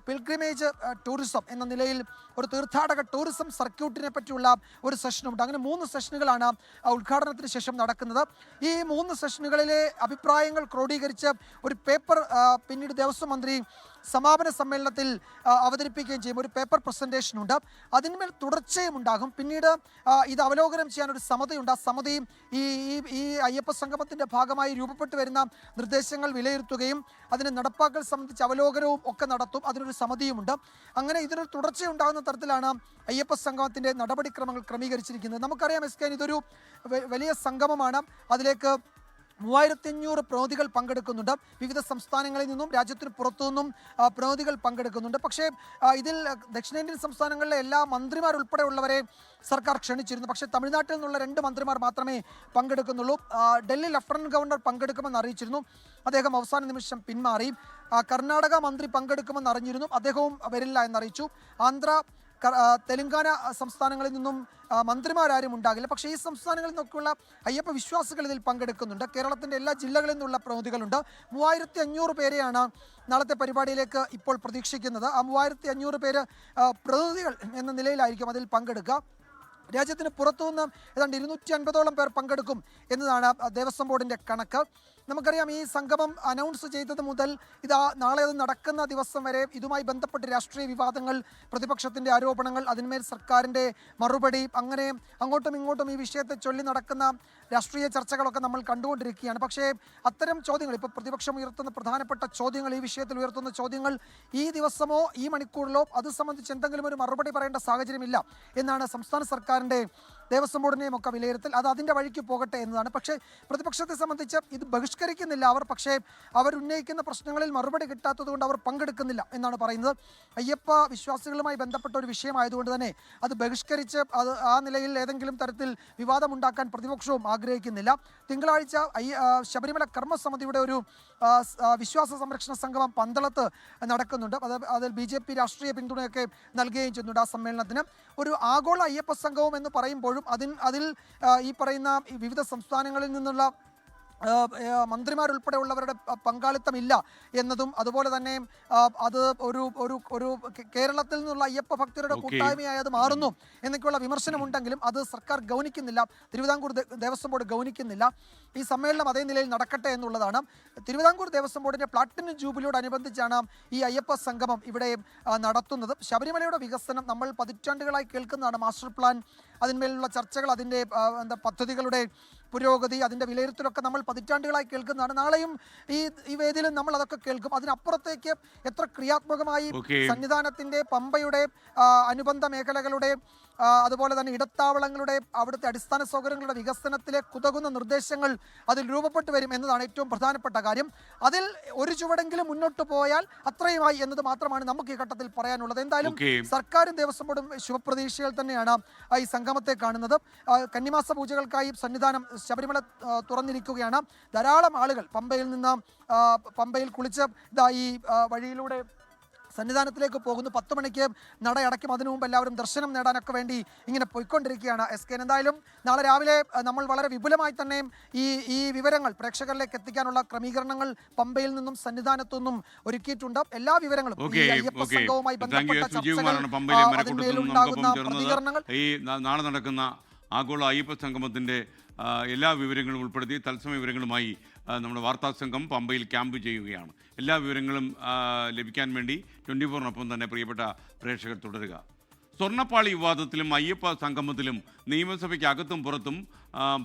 പിൽഗ്രിമേജ് ടൂറിസം എന്ന നിലയിൽ ഒരു തീർത്ഥാടക ടൂറിസം സർക്യൂട്ടിനെ പറ്റിയുള്ള ഒരു സെഷനുണ്ട്. അങ്ങനെ 3 സെഷനുകളാണ് ഉദ്ഘാടനത്തിന് ശേഷം നടക്കുന്നത്. ഈ 3 സെഷനുകളിലെ അഭിപ്രായങ്ങൾ ക്രോഡീകരിച്ച് ഒരു പേപ്പർ പിന്നീട് ദേവസ്വം മന്ത്രി സമാപന സമ്മേളനത്തിൽ അവതരിപ്പിക്കുകയും ചെയ്യും. ഒരു പേപ്പർ പ്രസന്റേഷൻ ഉണ്ട്, അതിന്മേൽ തുടർച്ചയും ഉണ്ടാകും. പിന്നീട് ഇത് അവലോകനം ചെയ്യാൻ ഒരു സമിതിയുണ്ട്. ആ സമിതി ഈ അയ്യപ്പ സംഗമത്തിന്റെ ഭാഗമായി രൂപപ്പെട്ടു വരുന്ന നിർദ്ദേശങ്ങൾ വിലയിരുത്തുകയും അതിന് നടപ്പാക്കൽ സംബന്ധിച്ച് അവലോകനവും ഒക്കെ നടത്തും. അതിനൊരു സമിതിയുമുണ്ട്. അങ്ങനെ ഇതിനൊരു തുടർച്ചയുണ്ടാകുന്ന തരത്തിലാണ് അയ്യപ്പ സംഗമത്തിന്റെ നടപടിക്രമങ്ങൾ ക്രമീകരിച്ചിരിക്കുന്നത്. നമുക്കറിയാം SK, ഇതൊരു വലിയ സംഗമമാണ്. അതിലേക്ക് 3500 പ്രതിനിധികൾ പങ്കെടുക്കുന്നുണ്ട്. വിവിധ സംസ്ഥാനങ്ങളിൽ നിന്നും രാജ്യത്തിന് പുറത്തുനിന്നും പ്രതിനിധികൾ പങ്കെടുക്കുന്നുണ്ട്. പക്ഷേ ഇതിൽ ദക്ഷിണേന്ത്യൻ സംസ്ഥാനങ്ങളിലെ എല്ലാ മന്ത്രിമാരുൾപ്പെടെയുള്ളവരെ സർക്കാർ ക്ഷണിച്ചിരുന്നു. പക്ഷേ തമിഴ്നാട്ടിൽ നിന്നുള്ള 2 മന്ത്രിമാർ മാത്രമേ പങ്കെടുക്കുന്നുള്ളൂ. ഡൽഹി ലഫ്റ്റനന്റ് ഗവർണർ പങ്കെടുക്കുമെന്ന് അറിയിച്ചിരുന്നു, അദ്ദേഹം അവസാന നിമിഷം പിന്മാറി. കർണാടക മന്ത്രി പങ്കെടുക്കുമെന്ന് അറിഞ്ഞിരുന്നു, അദ്ദേഹവും വരില്ല എന്നറിയിച്ചു. ആന്ധ്ര, തെലങ്കാന സംസ്ഥാനങ്ങളിൽ നിന്നും മന്ത്രിമാരും ഉണ്ടാകില്ല. പക്ഷേ ഈ സംസ്ഥാനങ്ങളിൽ നിന്നൊക്കെയുള്ള അയ്യപ്പ വിശ്വാസികൾ ഇതിൽ പങ്കെടുക്കുന്നുണ്ട്. കേരളത്തിൻ്റെ എല്ലാ ജില്ലകളിൽ നിന്നുള്ള പ്രതിനിധികളുണ്ട്. 3500 പേരെയാണ് നാളത്തെ പരിപാടിയിലേക്ക് ഇപ്പോൾ പ്രതീക്ഷിക്കുന്നത്. ആ 3500 പേര് പ്രതിനിധികൾ എന്ന നിലയിലായിരിക്കും അതിൽ പങ്കെടുക്കുക. രാജ്യത്തിന് പുറത്തുനിന്ന് ഏതാണ്ട് 250ഓളം പേർ പങ്കെടുക്കും എന്നതാണ് ദേവസ്വം ബോർഡിൻ്റെ കണക്ക്. നമുക്കറിയാം, ഈ സംഗമം അനൗൺസ് ചെയ്തത് മുതൽ നാളെ അത് നടക്കുന്ന ദിവസം വരെ ഇതുമായി ബന്ധപ്പെട്ട് രാഷ്ട്രീയ വിവാദങ്ങൾ, പ്രതിപക്ഷത്തിൻ്റെ ആരോപണങ്ങൾ, അതിന്മേൽ സർക്കാരിൻ്റെ മറുപടി, അങ്ങനെ അങ്ങോട്ടും ഇങ്ങോട്ടും ഈ വിഷയത്തെ ചൊല്ലി നടക്കുന്ന രാഷ്ട്രീയ ചർച്ചകളൊക്കെ നമ്മൾ കണ്ടുകൊണ്ടിരിക്കുകയാണ്. പക്ഷേ അത്തരം ചോദ്യങ്ങൾ, ഇപ്പോൾ പ്രതിപക്ഷം ഉയർത്തുന്ന പ്രധാനപ്പെട്ട ചോദ്യങ്ങൾ, ഈ വിഷയത്തിൽ ഉയർത്തുന്ന ചോദ്യങ്ങൾ ഈ ദിവസമോ ഈ മണിക്കൂറിലോ അത് സംബന്ധിച്ച് എന്തെങ്കിലും ഒരു മറുപടി പറയേണ്ട സാഹചര്യമില്ല എന്നാണ് സംസ്ഥാന സർക്കാരിൻ്റെ, ദേവസ്വം ബോർഡിനെയും ഒക്കെ വിലയിരുത്തൽ. അത് അതിൻ്റെ വഴിക്ക് പോകട്ടെ എന്നതാണ്. പക്ഷേ പ്രതിപക്ഷത്തെ സംബന്ധിച്ച് ഇത് ബഹിഷ്കരിക്കുന്നില്ല അവർ. പക്ഷേ അവരുന്നയിക്കുന്ന പ്രശ്നങ്ങളിൽ മറുപടി കിട്ടാത്തതുകൊണ്ട് അവർ പങ്കെടുക്കുന്നില്ല എന്നാണ് പറയുന്നത്. അയ്യപ്പ വിശ്വാസികളുമായി ബന്ധപ്പെട്ട ഒരു വിഷയമായതുകൊണ്ട് തന്നെ അത് ബഹിഷ്കരിച്ച് ആ നിലയിൽ ഏതെങ്കിലും തരത്തിൽ വിവാദമുണ്ടാക്കാൻ പ്രതിപക്ഷവും ആഗ്രഹിക്കുന്നില്ല. തിങ്കളാഴ്ച ശബരിമല കർമ്മസമിതിയുടെ ഒരു വിശ്വാസ സംരക്ഷണ സംഗമം പന്തളത്ത് നടക്കുന്നുണ്ട്. അതിൽ BJP രാഷ്ട്രീയ പിന്തുണയൊക്കെ നൽകുകയും ചെയ്യുന്നുണ്ട്. ആ സമ്മേളനത്തിന് ഒരു ആഗോള അയ്യപ്പ സംഗമം എന്ന് പറയുമ്പോഴും അതിൽ ഈ പറയുന്ന വിവിധ സംസ്ഥാനങ്ങളിൽ നിന്നുള്ള മന്ത്രിമാരുൾപ്പെടെയുള്ളവരുടെ പങ്കാളിത്തമില്ല എന്നതും, അതുപോലെ തന്നെ അത് ഒരു കേരളത്തിൽ നിന്നുള്ള അയ്യപ്പ ഭക്തരുടെ കൂട്ടായ്മയായി അത് മാറുന്നു എന്നൊക്കെയുള്ള വിമർശനമുണ്ടെങ്കിലും അത് സർക്കാർ ഗൗനിക്കുന്നില്ല, തിരുവിതാംകൂർ ദേവസ്വം ബോർഡ് ഗൗനിക്കുന്നില്ല. ഈ സമ്മേളനം അതേ നിലയിൽ നടക്കട്ടെ എന്നുള്ളതാണ്. തിരുവിതാംകൂർ ദേവസ്വം ബോർഡിൻ്റെ പ്ലാറ്റിനം ജൂബിലിയോടനുബന്ധിച്ചാണ് ഈ അയ്യപ്പ സംഗമം ഇവിടെ നടത്തുന്നത്. ശബരിമലയുടെ വികസനം നമ്മൾ പതിറ്റാണ്ടുകളായി കേൾക്കുന്നതാണ്. മാസ്റ്റർ പ്ലാൻ, അതിന്മേലുള്ള ചർച്ചകൾ, അതിൻ്റെ പദ്ധതികളുടെ പുരോഗതി, അതിൻ്റെ വിലയിരുത്തലൊക്കെ നമ്മൾ പതിറ്റാണ്ടുകളായി കേൾക്കുന്നതാണ്. നാളെയും ഈ വേദിയിലും നമ്മൾ അതൊക്കെ കേൾക്കും. അതിനപ്പുറത്തേക്ക് എത്ര ക്രിയാത്മകമായി സന്നിധാനത്തിൻ്റെ, പമ്പയുടെ അനുബന്ധ മേഖലകളുടെ, അതുപോലെ തന്നെ ഇടത്താവളങ്ങളുടെ, അവിടുത്തെ അടിസ്ഥാന സൗകര്യങ്ങളുടെ വികസനത്തിലേക്ക് ഉതകുന്ന നിർദ്ദേശങ്ങൾ അതിൽ രൂപപ്പെട്ടു വരും എന്നതാണ് ഏറ്റവും പ്രധാനപ്പെട്ട കാര്യം. അതിൽ ഒരു ചുവടെങ്കിലും മുന്നോട്ട് പോയാൽ അത്രയുമായി എന്നത് മാത്രമാണ് നമുക്ക് ഈ ഘട്ടത്തിൽ പറയാനുള്ളത്. എന്തായാലും സർക്കാരും ദേവസ്വം ബോർഡും ശുഭപ്രതീക്ഷയിൽ തന്നെയാണ് ഈ സംഗമത്തെ കാണുന്നത്. കന്നിമാസ പൂജകൾക്കായി സന്നിധാനം ശബരിമല തുറന്നിരിക്കുകയാണ്. ധാരാളം ആളുകൾ പമ്പയിൽ കുളിച്ച് ഈ വഴിയിലൂടെ സന്നിധാനത്തിലേക്ക് പോകുന്നു. 10 മണിക്ക് നട അടയ്ക്കും. അതിനു മുമ്പ് എല്ലാവരും ദർശനം നേടാനൊക്കെ വേണ്ടി ഇങ്ങനെ പോയിക്കൊണ്ടിരിക്കുകയാണ്. SK, എന്തായാലും നാളെ രാവിലെ നമ്മൾ വളരെ വിപുലമായി തന്നെ ഈ വിവരങ്ങൾ പ്രേക്ഷകരിലേക്ക് എത്തിക്കാനുള്ള ക്രമീകരണങ്ങൾ പമ്പയിൽ നിന്നും സന്നിധാനത്തു നിന്നും ഒരുക്കിയിട്ടുണ്ട്. എല്ലാ വിവരങ്ങളും അയ്യപ്പ സംഘവുമായി ബന്ധപ്പെട്ട പ്രതികരണങ്ങൾ, ഈ നാളെ നടക്കുന്ന ആഗോള അയ്യപ്പ സംഗമത്തിന്റെ എല്ലാ വിവരങ്ങളും ഉൾപ്പെടുത്തി തത്സമയ വിവരങ്ങളുമായി നമ്മുടെ വാർത്താ സംഘം പമ്പയിൽ ക്യാമ്പ് ചെയ്യുകയാണ്. എല്ലാ വിവരങ്ങളും ലഭിക്കാൻ വേണ്ടി 24-നൊപ്പം തന്നെ പ്രിയപ്പെട്ട പ്രേക്ഷകർ തുടരുക. സ്വർണ്ണപ്പാളി വിവാദത്തിലും അയ്യപ്പ സംഗമത്തിലും നിയമസഭയ്ക്ക് അകത്തും പുറത്തും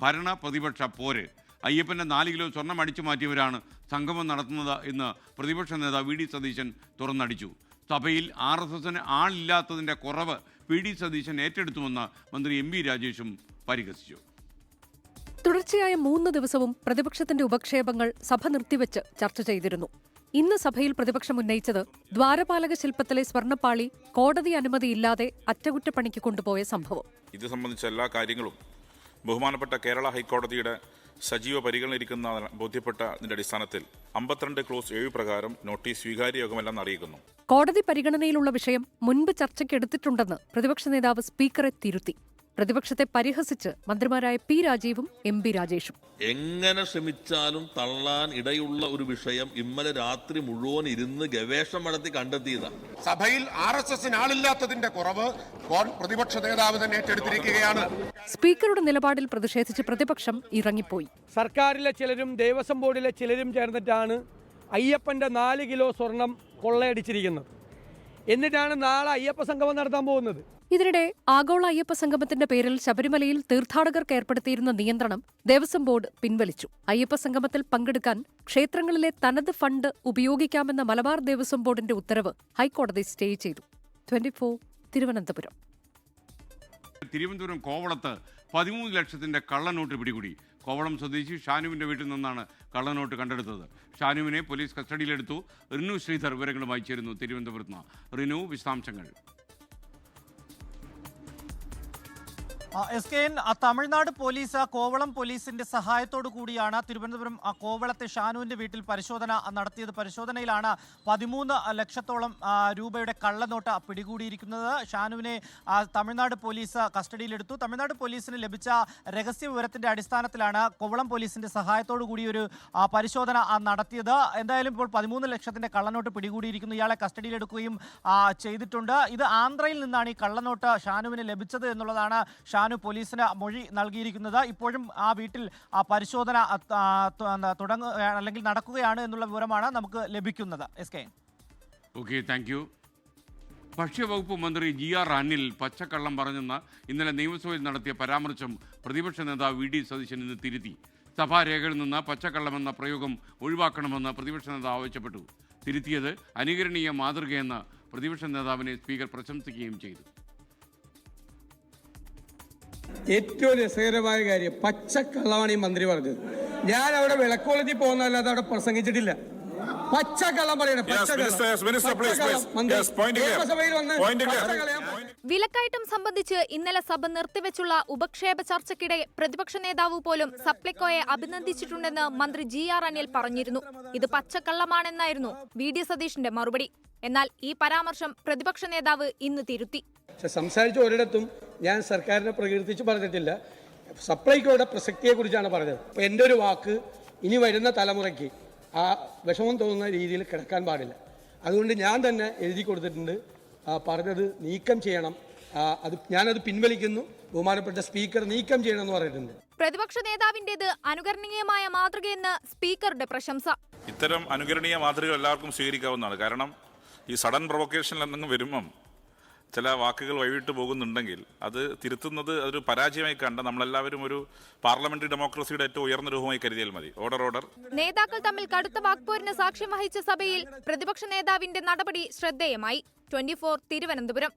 ഭരണ പ്രതിപക്ഷ പോര്. അയ്യപ്പൻ്റെ 4 കിലോ സ്വർണം അടിച്ചു മാറ്റിയവരാണ് സംഗമം നടത്തുന്നത് എന്ന് പ്രതിപക്ഷ നേതാവ് വി ഡി സതീശൻ തുറന്നടിച്ചു. സഭയിൽ RSSന് ആളില്ലാത്തതിൻ്റെ കുറവ് വി ഡി സതീശൻ ഏറ്റെടുത്തുവെന്ന് മന്ത്രി എം വി രാജേഷും പരിഹസിച്ചു. തുടർച്ചയായ 3 ദിവസവും പ്രതിപക്ഷത്തിന്റെ ഉപക്ഷേപങ്ങൾ സഭ നിർത്തിവെച്ച് ചർച്ച ചെയ്തിരുന്നു. ഇന്ന് സഭയിൽ പ്രതിപക്ഷം ഉന്നയിച്ചത് ദ്വാരപാലക ശില്പത്തിലെ സ്വർണ്ണപ്പാളി കോടതി അനുമതിയില്ലാതെ അറ്റകുറ്റപ്പണിക്ക് കൊണ്ടുപോയ സംഭവം. ഇത് സംബന്ധിച്ച എല്ലാ കാര്യങ്ങളും ബഹുമാനപ്പെട്ട കേരള ഹൈക്കോടതിയുടെ സജീവ പരിഗണനയിരിക്കുന്ന ബോധ്യപ്പെട്ടതിന്റെ അടിസ്ഥാനത്തിൽ 52(7) പ്രകാരം നോട്ടീസ് സ്വീകാര്യയോഗമല്ലെന്ന് അറിയിക്കുന്നു. കോടതി പരിഗണനയിലുള്ള വിഷയം മുൻപ് ചർച്ചയ്ക്കെടുത്തിട്ടുണ്ടെന്ന് പ്രതിപക്ഷ നേതാവ് സ്പീക്കറെ തിരുത്തി. പ്രതിപക്ഷത്തെ പരിഹസിച്ച് മന്ത്രിമാരായ പി രാജീവും എം പി രാജേഷും. എങ്ങനെ ശ്രമിച്ചാലും തള്ളാൻ ഇടയുള്ള ഒരു വിഷയം ഇന്നലെ രാത്രി മുഴുവൻ ഇരുന്ന് ഗവേഷണം നടത്തി കണ്ടെത്തിയതാണ്. സഭയിൽ RSSന് ആളില്ലാത്തതിന്റെ കുറവ് പ്രതിപക്ഷ നേതാവ് തന്നെ ഏറ്റെടുത്തിരിക്കുകയാണ്. സ്പീക്കറുടെ നിലപാടിൽ പ്രതിഷേധിച്ച് പ്രതിപക്ഷം ഇറങ്ങിപ്പോയി. സർക്കാരിലെ ചിലരും ദേവസ്വം ബോർഡിലെ ചിലരും ചേർന്നിട്ടാണ് അയ്യപ്പന്റെ 4 കിലോ സ്വർണം കൊള്ളയടിച്ചിരിക്കുന്നത്. എന്നിട്ടാണ് നാളെ അയ്യപ്പ സംഗമം നടത്താൻ പോകുന്നത്. ഇതിനിടെ ആഗോള അയ്യപ്പ സംഗമത്തിന്റെ പേരിൽ ശബരിമലയിൽ തീർത്ഥാടകർക്ക് ഏർപ്പെടുത്തിയിരുന്ന നിയന്ത്രണം ദേവസ്വം ബോർഡ് പിൻവലിച്ചു. അയ്യപ്പ സംഗമത്തിൽ പങ്കെടുക്കാൻ ക്ഷേത്രങ്ങളിലെ തനത് ഫണ്ട് ഉപയോഗിക്കാമെന്ന മലബാർ ദേവസ്വം ബോർഡിന്റെ ഉത്തരവ് ഹൈക്കോടതി സ്റ്റേ ചെയ്തു. 24 തിരുവനന്തപുരം. തിരുവനന്തപുരം കോവളത്ത് 13 ലക്ഷത്തിന്റെ കള്ളനോട്ട് പിടികൂടി. കോവളം സ്വദേശി ഷാനുവിന്റെ വീട്ടിൽ നിന്നാണ് കള്ളനോട്ട് കണ്ടെടുത്തത്. ഷാനുവിനെ പോലീസ് കസ്റ്റഡിയിലെടുത്തു. റിനു ശ്രീധർ വിവരങ്ങളുമായി ചേരുന്നു തിരുവനന്തപുരത്ത് നിന്ന്. റിനു, വിശദാംശങ്ങൾ. തമിഴ്നാട് പോലീസ് കോവളം പോലീസിന്റെ സഹായത്തോടു കൂടിയാണ് തിരുവനന്തപുരം കോവളത്തെ ഷാനുവിന്റെ വീട്ടിൽ പരിശോധന നടത്തിയത്. പരിശോധനയിലാണ് 13 ലക്ഷത്തോളം രൂപയുടെ കള്ളനോട്ട് പിടികൂടിയിരിക്കുന്നത്. ഷാനുവിനെ തമിഴ്നാട് പോലീസ് കസ്റ്റഡിയിലെടുത്തു. തമിഴ്നാട് പോലീസിന് ലഭിച്ച രഹസ്യ വിവരത്തിന്റെ അടിസ്ഥാനത്തിലാണ് കോവളം പോലീസിന്റെ സഹായത്തോടു കൂടി ഒരു പരിശോധന നടത്തിയത്. എന്തായാലും ഇപ്പോൾ 13 ലക്ഷത്തിന്റെ കള്ളനോട്ട് പിടികൂടിയിരിക്കുന്നു. ഇയാളെ കസ്റ്റഡിയിലെടുക്കുകയും ചെയ്തിട്ടുണ്ട്. ഇത് ആന്ധ്രയിൽ നിന്നാണ് ഈ കള്ളനോട്ട് ഷാനുവിന് ലഭിച്ചത് എന്നുള്ളതാണ് ഷാനു പോലീസിന് മൊഴി നൽകിയിരിക്കുന്നത്. ഇപ്പോഴും ആ വീട്ടിൽ പരിശോധന അല്ലെങ്കിൽ നടക്കുകയാണ് എന്നുള്ള വിവരമാണ് നമുക്ക് ലഭിക്കുന്നത്. Okay, thank you. ഭക്ഷ്യവകുപ്പ് മന്ത്രി GR അനിൽ പച്ചക്കള്ളം പറഞ്ഞെന്ന് ഇന്നലെ നിയമസഭയിൽ നടത്തിയ പരാമർശം പ്രതിപക്ഷ നേതാവ് വി ഡി സതീശൻ ഇന്ന് തിരുത്തി. സഭാരേഖകളിൽ നിന്ന് പച്ചക്കള്ളമെന്ന പ്രയോഗം ഒഴിവാക്കണമെന്ന് പ്രതിപക്ഷ നേതാവ് ആവശ്യപ്പെട്ടു. തിരുത്തിയത് അനുകരണീയ മാതൃകയെന്ന് പ്രതിപക്ഷ നേതാവിനെ സ്പീക്കർ പ്രശംസിക്കുകയും ചെയ്തു. ഏറ്റവും രസകരമായ കാര്യം പച്ചക്കള്ളമാണ് ഈ മന്ത്രി പറഞ്ഞത്. ഞാൻ അവിടെ വിളക്കോളത്തി പോകുന്നതല്ലാതെ അവിടെ പ്രസംഗിച്ചിട്ടില്ല. പച്ചക്കള്ളം പറയണം. വിലക്കയറ്റം സംബന്ധിച്ച് ഇന്നലെ സഭ നിർത്തിവെച്ചുള്ള ഉപക്ഷേപ ചർച്ചയ്ക്കിടെ പ്രതിപക്ഷ നേതാവ് പോലും സപ്ലൈകോയെ അഭിനന്ദിച്ചിട്ടുണ്ടെന്ന് മന്ത്രി GR അനിൽ പറഞ്ഞിരുന്നു. ഇത് പച്ചക്കള്ളമാണെന്നായിരുന്നു വി ഡി സതീഷിന്റെ മറുപടി. എന്നാൽ ഈ പരാമർശം പ്രതിപക്ഷ നേതാവ് ഇന്ന് തിരുത്തി. സംസാരിച്ച ഒരിടത്തും ഞാൻ സർക്കാരിനെ പ്രകീർത്തിച്ച് പറഞ്ഞിട്ടില്ല. സപ്ലൈകോയുടെ പ്രസക്തിയെക്കുറിച്ചാണ് പറഞ്ഞത്. അപ്പോൾ എൻ്റെ ഒരു വാക്ക് ഇനി വരുന്ന തലമുറയ്ക്ക് ആ വിഷമം തോന്നുന്ന രീതിയിൽ കിടക്കാൻ പാടില്ല. അതുകൊണ്ട് ഞാൻ തന്നെ എഴുതി കൊടുത്തിട്ടുണ്ട്. പറഞ്ഞത് നീക്കം ചെയ്യണം. ഞാനത് പിൻവലിക്കുന്നു. ബഹുമാനപ്പെട്ട സ്പീക്കർ നീക്കം ചെയ്യണമെന്ന് പറഞ്ഞിട്ടുണ്ട്. പ്രതിപക്ഷ നേതാവിന്റേത് അനുകരണീയമായ മാതൃകയെന്ന് സ്പീക്കറുടെ പ്രശംസ. ഇത്തരം അനുകരണീയ മാതൃകകൾ എല്ലാവർക്കും സ്വീകരിക്കാവുന്നതാണ്. കാരണം ഈ സഡൻ പ്രൊവക്കേഷനിൽ എന്തെങ്കിലും വരുമ്പം ചില വാക്കുകൾ വഴിവിട്ട് പോകുന്നുണ്ടെങ്കിൽ അത് തിരുത്തുന്നത് അതൊരു പരാജയമായി കണ്ട നമ്മളെല്ലാവരും ഒരു പാർലമെന്ററി ഡെമോക്രസിയുടെ ഏറ്റവും ഉയർന്ന രൂപമായി കരുതിയാൽ മതി. ഓർഡർ. നേതാക്കൾ തമ്മിൽ കടുത്ത വാക്പോരിന് സാക്ഷ്യം വഹിച്ച സഭയിൽ പ്രതിപക്ഷ നേതാവിന്റെ നടപടി ശ്രദ്ധേയമായി. 24 തിരുവനന്തപുരം.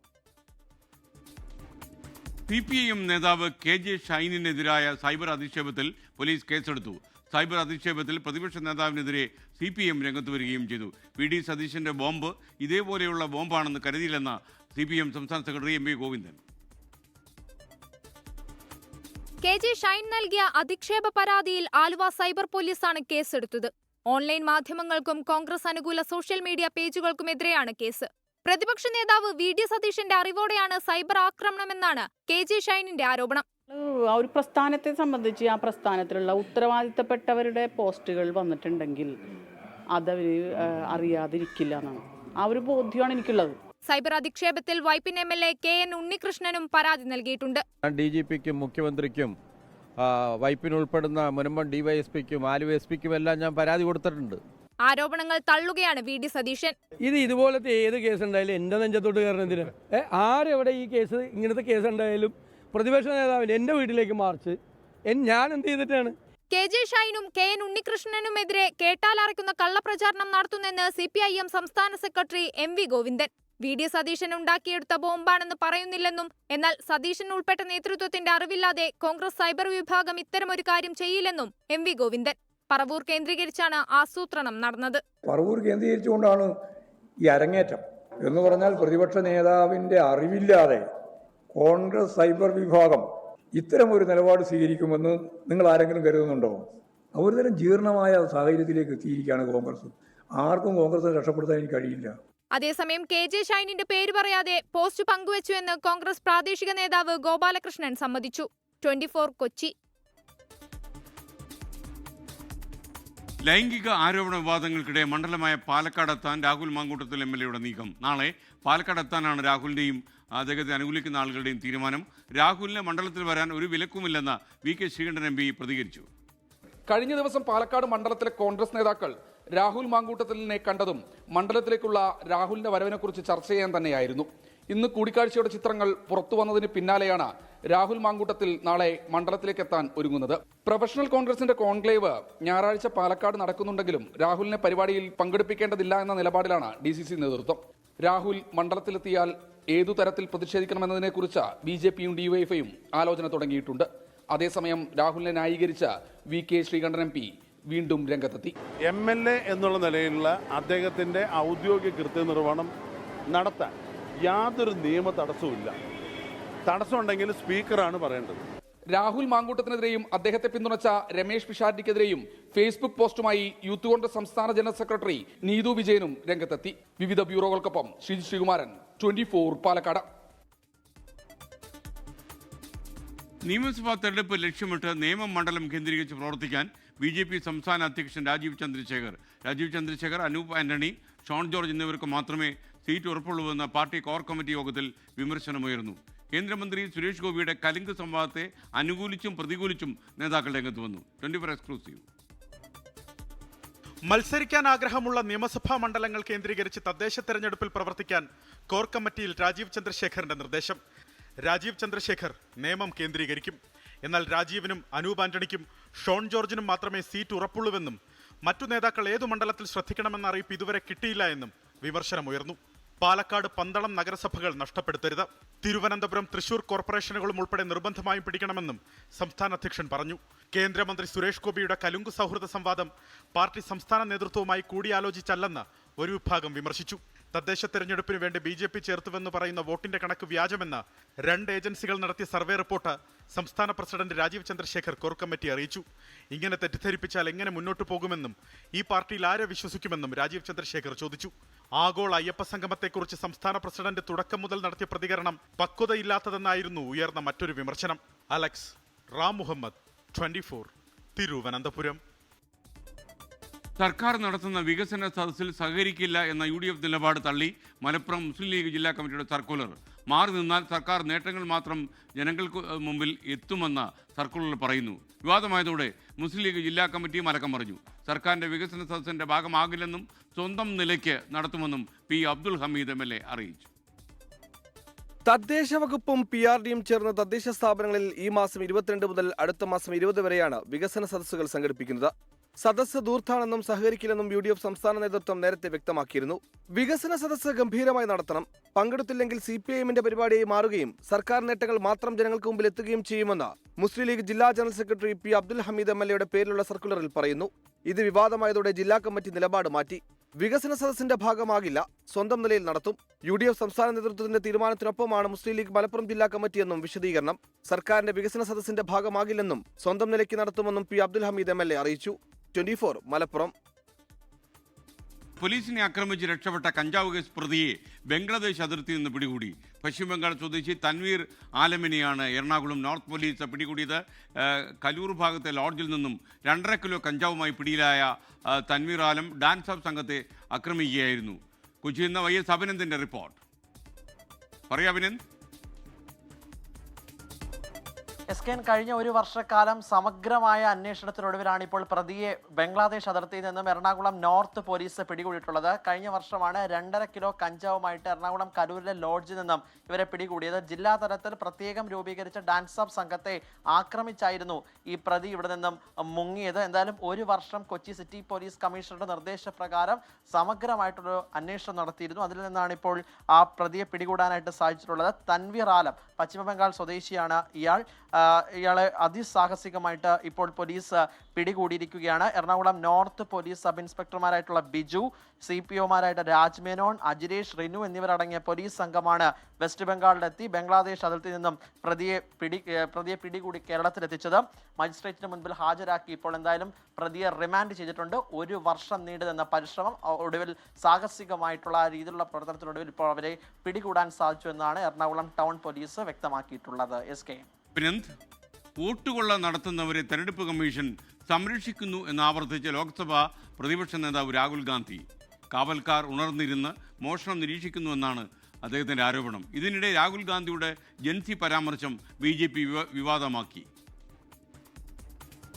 CPIM നേതാവ് KJ ഷൈനിനെതിരായ സൈബർ അധിക്ഷേപത്തിൽ പോലീസ് കേസെടുത്തു. സൈബർ അധിക്ഷേപത്തിൽ പ്രതിപക്ഷ നേതാവിനെതിരെ CPIM രംഗത്ത് വരികയും ചെയ്തു. വി ഡി സതീശന്റെ ബോംബ് ഇതേപോലെയുള്ള ബോംബാണെന്ന് കരുതിയില്ലെന്ന CPIM സംസ്ഥാന secretary MV Govindan. KJ Shine നൽകിയ അധിക്ഷേപ പരാതിയിൽ ആലുവ സൈബർ പോലീസാണ് കേസെടുത്തത്. ഓൺലൈൻ മാധ്യമങ്ങൾക്കും കോൺഗ്രസ് അനുകൂല സോഷ്യൽ മീഡിയ പേജുകൾക്കുമെതിരെയാണ് കേസ്. പ്രതിപക്ഷ നേതാവ് വി ഡി സതീശന്റെ അറിവോടെയാണ് സൈബർ ആക്രമണമെന്നാണ് KJ ഷൈനിന്റെ ആരോപണം. ഒരു പ്രസ്ഥാനത്തെ സംബന്ധിച്ച് ആ പ്രസ്ഥാനത്തിലുള്ള ഉത്തരവാദിത്തപ്പെട്ടവരുടെ പോസ്റ്റുകൾ വന്നിട്ടുണ്ടെങ്കിൽ അതവർ അറിയാതിരിക്കില്ല എന്നാണ് ആ ഒരു ബോധ്യമാണ് എനിക്കുള്ളത്. സൈബർ അധിക്ഷേപത്തിൽ വൈപ്പിൻ MLA KN ഉണ്ണികൃഷ്ണനും പരാതി നൽകിയിട്ടുണ്ട്. DGPക്കും മുഖ്യമന്ത്രിക്കും വൈപ്പിനുൾപ്പെടുന്ന മുനമ്പം DYSPക്കും ആലുവ SP-ക്കും എല്ലാം ഞാൻ പരാതി കൊടുത്തിട്ടുണ്ട്. ആരോപണങ്ങൾ തള്ളുകയാണ് VD സതീശൻ. ഇതുപോലത്തെ ഏത് കേസ് ഉണ്ടായാലും എൻ്റെ നെഞ്ചത്തോട്ട് കയറണം എന്തിനാ? ആരെവിടെ ഈ കേസ് ഇങ്ങനത്തെ കേസ് ഉണ്ടായാലും പ്രതിപക്ഷ നേതാവിന് എൻ്റെ വീട്ടിലേക്ക് മാർച്ച് ഞാൻ എന്ത് ചെയ്തിട്ടാണ്? KJ ഷൈനും KN ഉണ്ണികൃഷ്ണനുമെതിരെ കേട്ടാലറയ്ക്കുന്ന കള്ളപ്രചാരണം നടത്തുന്നെന്ന് CPIM സംസ്ഥാന secretary MV Govindan. VD Satheesan ഉണ്ടാക്കിയെടുത്ത ബോംബാണെന്ന് പറയുന്നില്ലെന്നും എന്നാൽ സതീശൻ ഉൾപ്പെട്ട നേതൃത്വത്തിന്റെ അറിവില്ലാതെ കോൺഗ്രസ് സൈബർ വിഭാഗം ഇത്തരമൊരു കാര്യം ചെയ്യില്ലെന്നും MV ഗോവിന്ദൻ. പറവൂർ കേന്ദ്രീകരിച്ചാണ് ആസൂത്രണം നടന്നത്. പറവൂർ കേന്ദ്രീകരിച്ചുകൊണ്ടാണ് ഈ അരങ്ങേറ്റം എന്ന് പറഞ്ഞാൽ പ്രതിപക്ഷ നേതാവിന്റെ അറിവില്ലാതെ കോൺഗ്രസ് സൈബർ വിഭാഗം ഇത്തരം ഒരു നിലപാട് സ്വീകരിക്കുമെന്ന് നിങ്ങൾ ആരെങ്കിലും കരുതുന്നുണ്ടോ? ഒരുതരം ജീർണമായ സാഹചര്യത്തിലേക്ക് എത്തിയിരിക്കുകയാണ് കോൺഗ്രസ്. ആർക്കും കോൺഗ്രസിനെ രക്ഷപ്പെടുത്താൻ എനിക്ക് കഴിയില്ല. അതേസമയം KJ ഷൈനിന്റെ പേര് പറയാതെ പോസ്റ്റ് പങ്കുവച്ചുവെന്ന് കോൺഗ്രസ് പ്രാദേശിക നേതാവ് ഗോപാലകൃഷ്ണൻ സമ്മതിച്ചു. 24 കൊച്ചി. ലൈംഗിക ആരോപണ വിവാദങ്ങൾക്കിടെ മണ്ഡലമായ പാലക്കാട് എത്താൻ രാഹുൽ മാങ്കൂട്ടത്തിൽ MLA-യുടെ നീക്കം. നാളെ പാലക്കാട് എത്താനാണ് രാഹുലിന്റെയും അദ്ദേഹത്തെ അനുകൂലിക്കുന്ന ആളുകളുടെയും തീരുമാനം. രാഹുലിന് മണ്ഡലത്തിൽ വരാൻ ഒരു വിലക്കുമില്ലെന്ന് VK ശ്രീകണ്ഠൻ MP പ്രതികരിച്ചു. കഴിഞ്ഞ ദിവസം പാലക്കാട് മണ്ഡലത്തിലെ കോൺഗ്രസ് നേതാക്കൾ രാഹുൽ മാങ്കൂട്ടത്തിലിനെ കണ്ടതും മണ്ഡലത്തിലേക്കുള്ള രാഹുലിന്റെ വരവിനെക്കുറിച്ച് ചർച്ച ചെയ്യാൻ തന്നെയായിരുന്നു. ഇന്ന് കൂടിക്കാഴ്ചയുടെ ചിത്രങ്ങൾ പുറത്തു വന്നതിന് പിന്നാലെയാണ് രാഹുൽ മാങ്കൂട്ടത്തിൽ നാളെ മണ്ഡലത്തിലേക്ക് എത്താൻ ഒരുങ്ങുന്നത്. പ്രൊഫഷണൽ കോൺഗ്രസിന്റെ കോൺക്ലേവ് ഞായറാഴ്ച പാലക്കാട് നടക്കുന്നുണ്ടെങ്കിലും രാഹുലിനെ പരിപാടിയിൽ പങ്കെടുപ്പിക്കേണ്ടതില്ല എന്ന നിലപാടിലാണ് DCC നേതൃത്വം. രാഹുൽ മണ്ഡലത്തിലെത്തിയാൽ ഏതു തരത്തിൽ പ്രതിഷേധിക്കണമെന്നതിനെക്കുറിച്ച് BJP-യും DYFI-യും ആലോചന തുടങ്ങിയിട്ടുണ്ട്. അതേസമയം രാഹുലിനെ ന്യായീകരിച്ച VK ശ്രീകണ്ഠൻ MP വീണ്ടും രംഗത്തെത്തി. MLA എന്നുള്ള നിലയിലുള്ള അദ്ദേഹത്തിന്റെ ഔദ്യോഗിക കൃത്യനിർവഹണം നടത്താൻ യാതൊരു നിയമ തടസ്സവുമില്ല. തടസ്സമുണ്ടെങ്കിൽ സ്പീക്കറാണ് പറയേണ്ടത്. രാഹുൽ മാങ്കൂട്ടത്തിനെതിരെയും അദ്ദേഹത്തെ പിന്തുണച്ച രമേശ് പിഷാരടിക്കെതിരെയും ഫേസ്ബുക്ക് പോസ്റ്റുമായി യൂത്ത് കോൺഗ്രസ് സംസ്ഥാന ജനറൽ സെക്രട്ടറി നീതു വിജയനും രംഗത്തെത്തി. വിവിധ ബ്യൂറോകൾക്കൊപ്പം ശ്രീകുമാരൻ, 24 പാലക്കാട്. നിയമസഭാ തെരഞ്ഞെടുപ്പ് ലക്ഷ്യമിട്ട് നേമം മണ്ഡലം കേന്ദ്രീകരിച്ച് പ്രവർത്തിക്കാൻ BJP സംസ്ഥാന അധ്യക്ഷൻ രാജീവ് ചന്ദ്രശേഖർ, അനൂപ് ആന്റണി, ഷോൺ ജോർജ് എന്നിവർക്ക് മാത്രമേ സീറ്റ് ഉറപ്പുള്ളൂവെന്ന പാർട്ടി കോർ കമ്മിറ്റി യോഗത്തിൽ വിമർശനമുയർന്നു. കേന്ദ്രമന്ത്രി സുരേഷ് ഗോപിയുടെ കലിംഗ് സംവാദത്തെ അനുകൂലിച്ചും പ്രതികൂലിച്ചും നേതാക്കൾ രംഗത്ത് വന്നു. 24 എക്സ്ക്ലൂസീവ്. മത്സരിക്കാൻ ആഗ്രഹമുള്ള നിയമസഭാ മണ്ഡലങ്ങൾ കേന്ദ്രീകരിച്ച് തദ്ദേശ തെരഞ്ഞെടുപ്പിൽ പ്രവർത്തിക്കാൻ കോർ കമ്മിറ്റിയിൽ രാജീവ് ചന്ദ്രശേഖറിന്റെ നിർദ്ദേശം. രാജീവ് ചന്ദ്രശേഖർ നേമം കേന്ദ്രീകരിക്കും. എന്നാൽ രാജീവിനും അനൂപ് ആന്റണിക്കും ഷോൺ ജോർജിനും മാത്രമേ സീറ്റ് ഉറപ്പുള്ളൂവെന്നും മറ്റു നേതാക്കൾ ഏതു മണ്ഡലത്തിൽ ശ്രദ്ധിക്കണമെന്ന അറിയിപ്പ് ഇതുവരെ കിട്ടിയില്ല എന്നും വിമർശനമുയർന്നു. പാലക്കാട്, പന്തളം നഗരസഭകൾ നഷ്ടപ്പെടുത്തരുത്. തിരുവനന്തപുരം, തൃശൂർ കോർപ്പറേഷനുകളും ഉൾപ്പെടെ നിർബന്ധമായും പിടിക്കണമെന്നും സംസ്ഥാന അധ്യക്ഷൻ പറഞ്ഞു. കേന്ദ്രമന്ത്രി സുരേഷ് ഗോപിയുടെ കലുങ്ക് സൗഹൃദ സംവാദം പാർട്ടി സംസ്ഥാന നേതൃത്വവുമായി കൂടിയാലോചിച്ചല്ലെന്ന് ഒരു വിഭാഗം വിമർശിച്ചു. തദ്ദേശ തെരഞ്ഞെടുപ്പിന് വേണ്ടി BJP ചേർത്തുവെന്ന് പറയുന്ന വോട്ടിന്റെ കണക്ക് വ്യാജമെന്ന് 2 ഏജൻസികൾ നടത്തിയ സർവേ റിപ്പോർട്ട് സംസ്ഥാന president Rajeev Chandrasekhar core committee അറിയിച്ചു. ഇങ്ങനെ തെറ്റിദ്ധരിപ്പിച്ചാൽ എങ്ങനെ മുന്നോട്ട് പോകുമെന്നും ഈ പാർട്ടിയിൽ ആരെ വിശ്വസിക്കുമെന്നും രാജീവ് ചന്ദ്രശേഖർ ചോദിച്ചു. ആഗോള അയ്യപ്പ സംഗമത്തെക്കുറിച്ച് സംസ്ഥാന പ്രസിഡന്റ് തുടക്കം മുതൽ നടത്തിയ പ്രതികരണം പക്വതയില്ലാത്തതെന്നായിരുന്നു ഉയർന്ന മറ്റൊരു വിമർശനം. അലക്സ് റാം മുഹമ്മദ്, 24 തിരുവനന്തപുരം. സർക്കാർ നടത്തുന്ന വികസന സദസ്സിൽ സഹകരിക്കില്ല എന്ന UDF നിലപാട് തള്ളി മലപ്പുറം മുസ്ലിം ലീഗ് ജില്ലാ കമ്മിറ്റിയുടെ സർക്കുലർ. മാറി നിന്നാൽ സർക്കാർ നേട്ടങ്ങൾ മാത്രം ജനങ്ങൾക്ക് മുമ്പിൽ എത്തുമെന്ന് സർക്കുലറിൽ പറയുന്നു. വിവാദമായതോടെ മുസ്ലിം ലീഗ് ജില്ലാ കമ്മിറ്റി മലക്കം പറഞ്ഞു. സർക്കാരിന്റെ വികസന സദസ്സിന്റെ ഭാഗമാകില്ലെന്നും സ്വന്തം നിലയ്ക്ക് നടത്തുമെന്നും P. അബ്ദുൽ ഹമീദ് MLA അറിയിച്ചു. തദ്ദേശ വകുപ്പും PRDയും ചേർന്ന തദ്ദേശ സ്ഥാപനങ്ങളിൽ ഈ മാസം 22 മുതൽ അടുത്ത മാസം 20 വരെയാണ് വികസന സദസ്സുകൾ സംഘടിപ്പിക്കുന്നത്. സദസ്സ് ദൂർത്താണെന്നും സഹകരിക്കില്ലെന്നും UDF സംസ്ഥാന നേതൃത്വം നേരത്തെ വ്യക്തമാക്കിയിരുന്നു. വികസന സദസ്സ് ഗംഭീരമായി നടത്തണം, പങ്കെടുത്തില്ലെങ്കിൽ CPIMന്റെ പരിപാടിയായി മാറുകയും സർക്കാർ നേട്ടങ്ങൾ മാത്രം ജനങ്ങൾക്ക് മുമ്പിൽ എത്തുകയും ചെയ്യുമെന്ന് മുസ്ലിം ലീഗ് ജില്ലാ general secretary P. Abdul Hameed MLAയുടെ പേരിലുള്ള സർക്കുലറിൽ പറയുന്നു. ഇത് വിവാദമായതോടെ ജില്ലാ കമ്മിറ്റി നിലപാട് മാറ്റി. വികസന സദസ്സിന്റെ ഭാഗമാകില്ല, സ്വന്തം നിലയിൽ നടത്തും. UDF സംസ്ഥാന നേതൃത്വത്തിന്റെ തീരുമാനത്തിനൊപ്പമാണ് മുസ്ലിം ലീഗ് മലപ്പുറം ജില്ലാ കമ്മിറ്റിയെന്നും വിശദീകരണം. സർക്കാരിന്റെ വികസന സദസ്സിന്റെ ഭാഗമാകില്ലെന്നും സ്വന്തം നിലയ്ക്ക് നടത്തുമെന്നും P. അബ്ദുൽ ഹമീദ് MLA അറിയിച്ചു. 24 മലപ്പുറം. പോലീസിനെ ആക്രമിച്ച് രക്ഷപ്പെട്ട കഞ്ചാവ് കേസ് പ്രതിയെ ബംഗ്ലാദേശ് അതിർത്തിയിൽ നിന്ന് പിടികൂടി. പശ്ചിമബംഗാൾ സ്വദേശി തൻവീർ ആലമിനെയാണ് എറണാകുളം നോർത്ത് പോലീസ് പിടികൂടിയത്. കലൂർ ഭാഗത്തെ ലോഡ്ജിൽ നിന്നും 2.5 കിലോ കഞ്ചാവുമായി പിടിയിലായ തൻവീർ ആലം ഡാൻസ് ഓഫ് സംഘത്തെ ആക്രമിക്കുകയായിരുന്നു. കൊച്ചിയിൽ നിന്ന് YS അഭിനന്ദിന്റെ റിപ്പോർട്ട്. പറയാ അഭിനന്ദ്. SKN കഴിഞ്ഞ ഒരു വർഷക്കാലം സമഗ്രമായ അന്വേഷണത്തിനൊടുവിലാണ് ഇപ്പോൾ പ്രതിയെ ബംഗ്ലാദേശ് അതിർത്തിയിൽ നിന്നും എറണാകുളം നോർത്ത് പോലീസ് പിടികൂടിയിട്ടുള്ളത്. കഴിഞ്ഞ വർഷമാണ് 2.5 കിലോ കഞ്ചാവുമായിട്ട് എറണാകുളം കരൂരിലെ ലോഡ്ജിൽ നിന്നും ഇവരെ പിടികൂടിയത്. ജില്ലാ തലത്തിൽ പ്രത്യേകം രൂപീകരിച്ച ഡാൻസ് ഓഫ് സംഘത്തെ ആക്രമിച്ചായിരുന്നു ഈ പ്രതി ഇവിടെ നിന്നും മുങ്ങിയത്. എന്തായാലും ഒരു വർഷം കൊച്ചി സിറ്റി പോലീസ് കമ്മീഷണറുടെ നിർദ്ദേശപ്രകാരം സമഗ്രമായിട്ടൊരു അന്വേഷണം നടത്തിയിരുന്നു. അതിൽ നിന്നാണ് ഇപ്പോൾ ആ പ്രതിയെ പിടികൂടാനായിട്ട് സാധിച്ചിട്ടുള്ളത്. തൻവീർ ആലം പശ്ചിമബംഗാൾ സ്വദേശിയാണ് ഇയാളെ അതിസാഹസികമായിട്ട് ഇപ്പോൾ പോലീസ് പിടികൂടിയിരിക്കുകയാണ്. എറണാകുളം നോർത്ത് പോലീസ് സബ് ഇൻസ്പെക്ടർമാരായിട്ടുള്ള ബിജു, CPOമാരായിട്ട് രാജ്മേനോൻ, അജിരേഷ്, റിനു എന്നിവരടങ്ങിയ പോലീസ് സംഘമാണ് വെസ്റ്റ് ബംഗാളിലെത്തി ബംഗ്ലാദേശ് അതിർത്തിയിൽ നിന്നും പ്രതിയെ പിടികൂടി കേരളത്തിലെത്തിച്ചത്. മജിസ്ട്രേറ്റിന് മുൻപിൽ ഹാജരാക്കി ഇപ്പോൾ എന്തായാലും പ്രതിയെ റിമാൻഡ് ചെയ്തിട്ടുണ്ട്. ഒരു വർഷം നീണ്ടുനിന്ന പരിശ്രമം ഒടുവിൽ സാഹസികമായിട്ടുള്ള രീതിയിലുള്ള പ്രവർത്തനത്തിനൊടുവിൽ ഇപ്പോൾ അവരെ പിടികൂടാൻ സാധിച്ചു എന്നാണ് എറണാകുളം ടൗൺ പോലീസ് വ്യക്തമാക്കിയിട്ടുള്ളത്. വോട്ടുകൊള്ള നടത്തുന്നവരെ തെരഞ്ഞെടുപ്പ് കമ്മീഷൻ സംരക്ഷിക്കുന്നു എന്നാവർത്തിച്ച ലോക്സഭാ പ്രതിപക്ഷ നേതാവ് രാഹുൽ ഗാന്ധി കാവൽക്കാർ ഉണർന്നിരുന്ന് മോഷണം നിരീക്ഷിക്കുന്നുവെന്നാണ് അദ്ദേഹത്തിൻ്റെ ആരോപണം. ഇതിനിടെ രാഹുൽ ഗാന്ധിയുടെ ജൻസി പരാമർശം BJP വിവാദമാക്കി.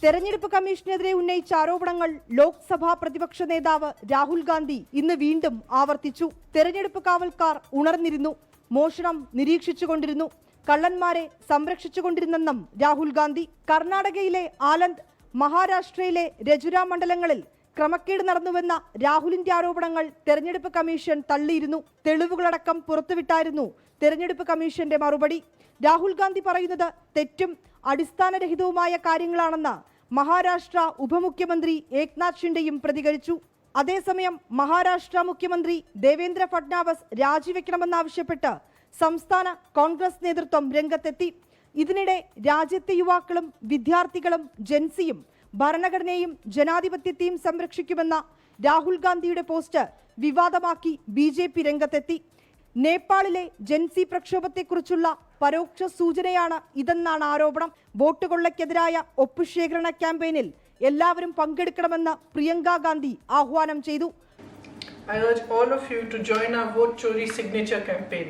തെരഞ്ഞെടുപ്പ് കമ്മീഷനെതിരെ ഉന്നയിച്ച ആരോപണങ്ങൾ ലോക്സഭാ പ്രതിപക്ഷ നേതാവ് രാഹുൽ ഗാന്ധി ഇന്ന് വീണ്ടും ആവർത്തിച്ചു. തെരഞ്ഞെടുപ്പ് കാവൽക്കാർ ഉണർന്നിരുന്നു, മോഷണം നിരീക്ഷിച്ചുകൊണ്ടിരുന്നു, കള്ളന്മാരെ സംരക്ഷിച്ചുകൊണ്ടിരുന്നെന്നും രാഹുൽ ഗാന്ധി. കർണാടകയിലെ ആലന്ദ്, മഹാരാഷ്ട്രയിലെ രജുര മണ്ഡലങ്ങളിൽ ക്രമക്കേട് നടന്നുവെന്ന രാഹുലിന്റെ ആരോപണങ്ങൾ തെരഞ്ഞെടുപ്പ് കമ്മീഷൻ തള്ളിയിരുന്നു. തെളിവുകളടക്കം പുറത്തുവിട്ടായിരുന്നു തെരഞ്ഞെടുപ്പ് കമ്മീഷന്റെ മറുപടി. രാഹുൽ ഗാന്ധി പറയുന്നത് തെറ്റും അടിസ്ഥാനരഹിതവുമായ കാര്യങ്ങളാണെന്ന് മഹാരാഷ്ട്ര ഉപമുഖ്യമന്ത്രി ഏക്നാഥ് ഷിൻഡെയും പ്രതികരിച്ചു. അതേസമയം മഹാരാഷ്ട്ര മുഖ്യമന്ത്രി ദേവേന്ദ്ര ഫഡ്നാവിസ് രാജിവെക്കണമെന്നാവശ്യപ്പെട്ട് സംസ്ഥാന കോൺഗ്രസ് നേതൃത്വം രംഗത്തെത്തി. ഇതിനിടെ രാജ്യത്തെ യുവാക്കളും വിദ്യാർത്ഥികളും ജൻസിയും ഭരണഘടനയും ജനാധിപത്യത്തെയും സംരക്ഷിക്കുമെന്ന രാഹുൽ ഗാന്ധിയുടെ പോസ്റ്റ് വിവാദമാക്കി BJP രംഗത്തെത്തി. നേപ്പാളിലെ ജൻസി പ്രക്ഷോഭത്തെക്കുറിച്ചുള്ള പരോക്ഷ സൂചനയാണ് ഇതെന്നാണ് ആരോപണം. വോട്ട് കൊള്ളയ്ക്കെതിരായ ഒപ്പുശേഖരണ ക്യാമ്പയിനിൽ എല്ലാവരും പങ്കെടുക്കണമെന്ന് പ്രിയങ്ക ഗാന്ധി ആഹ്വാനം ചെയ്തു. I urge all of you to join our Vote Chori signature campaign.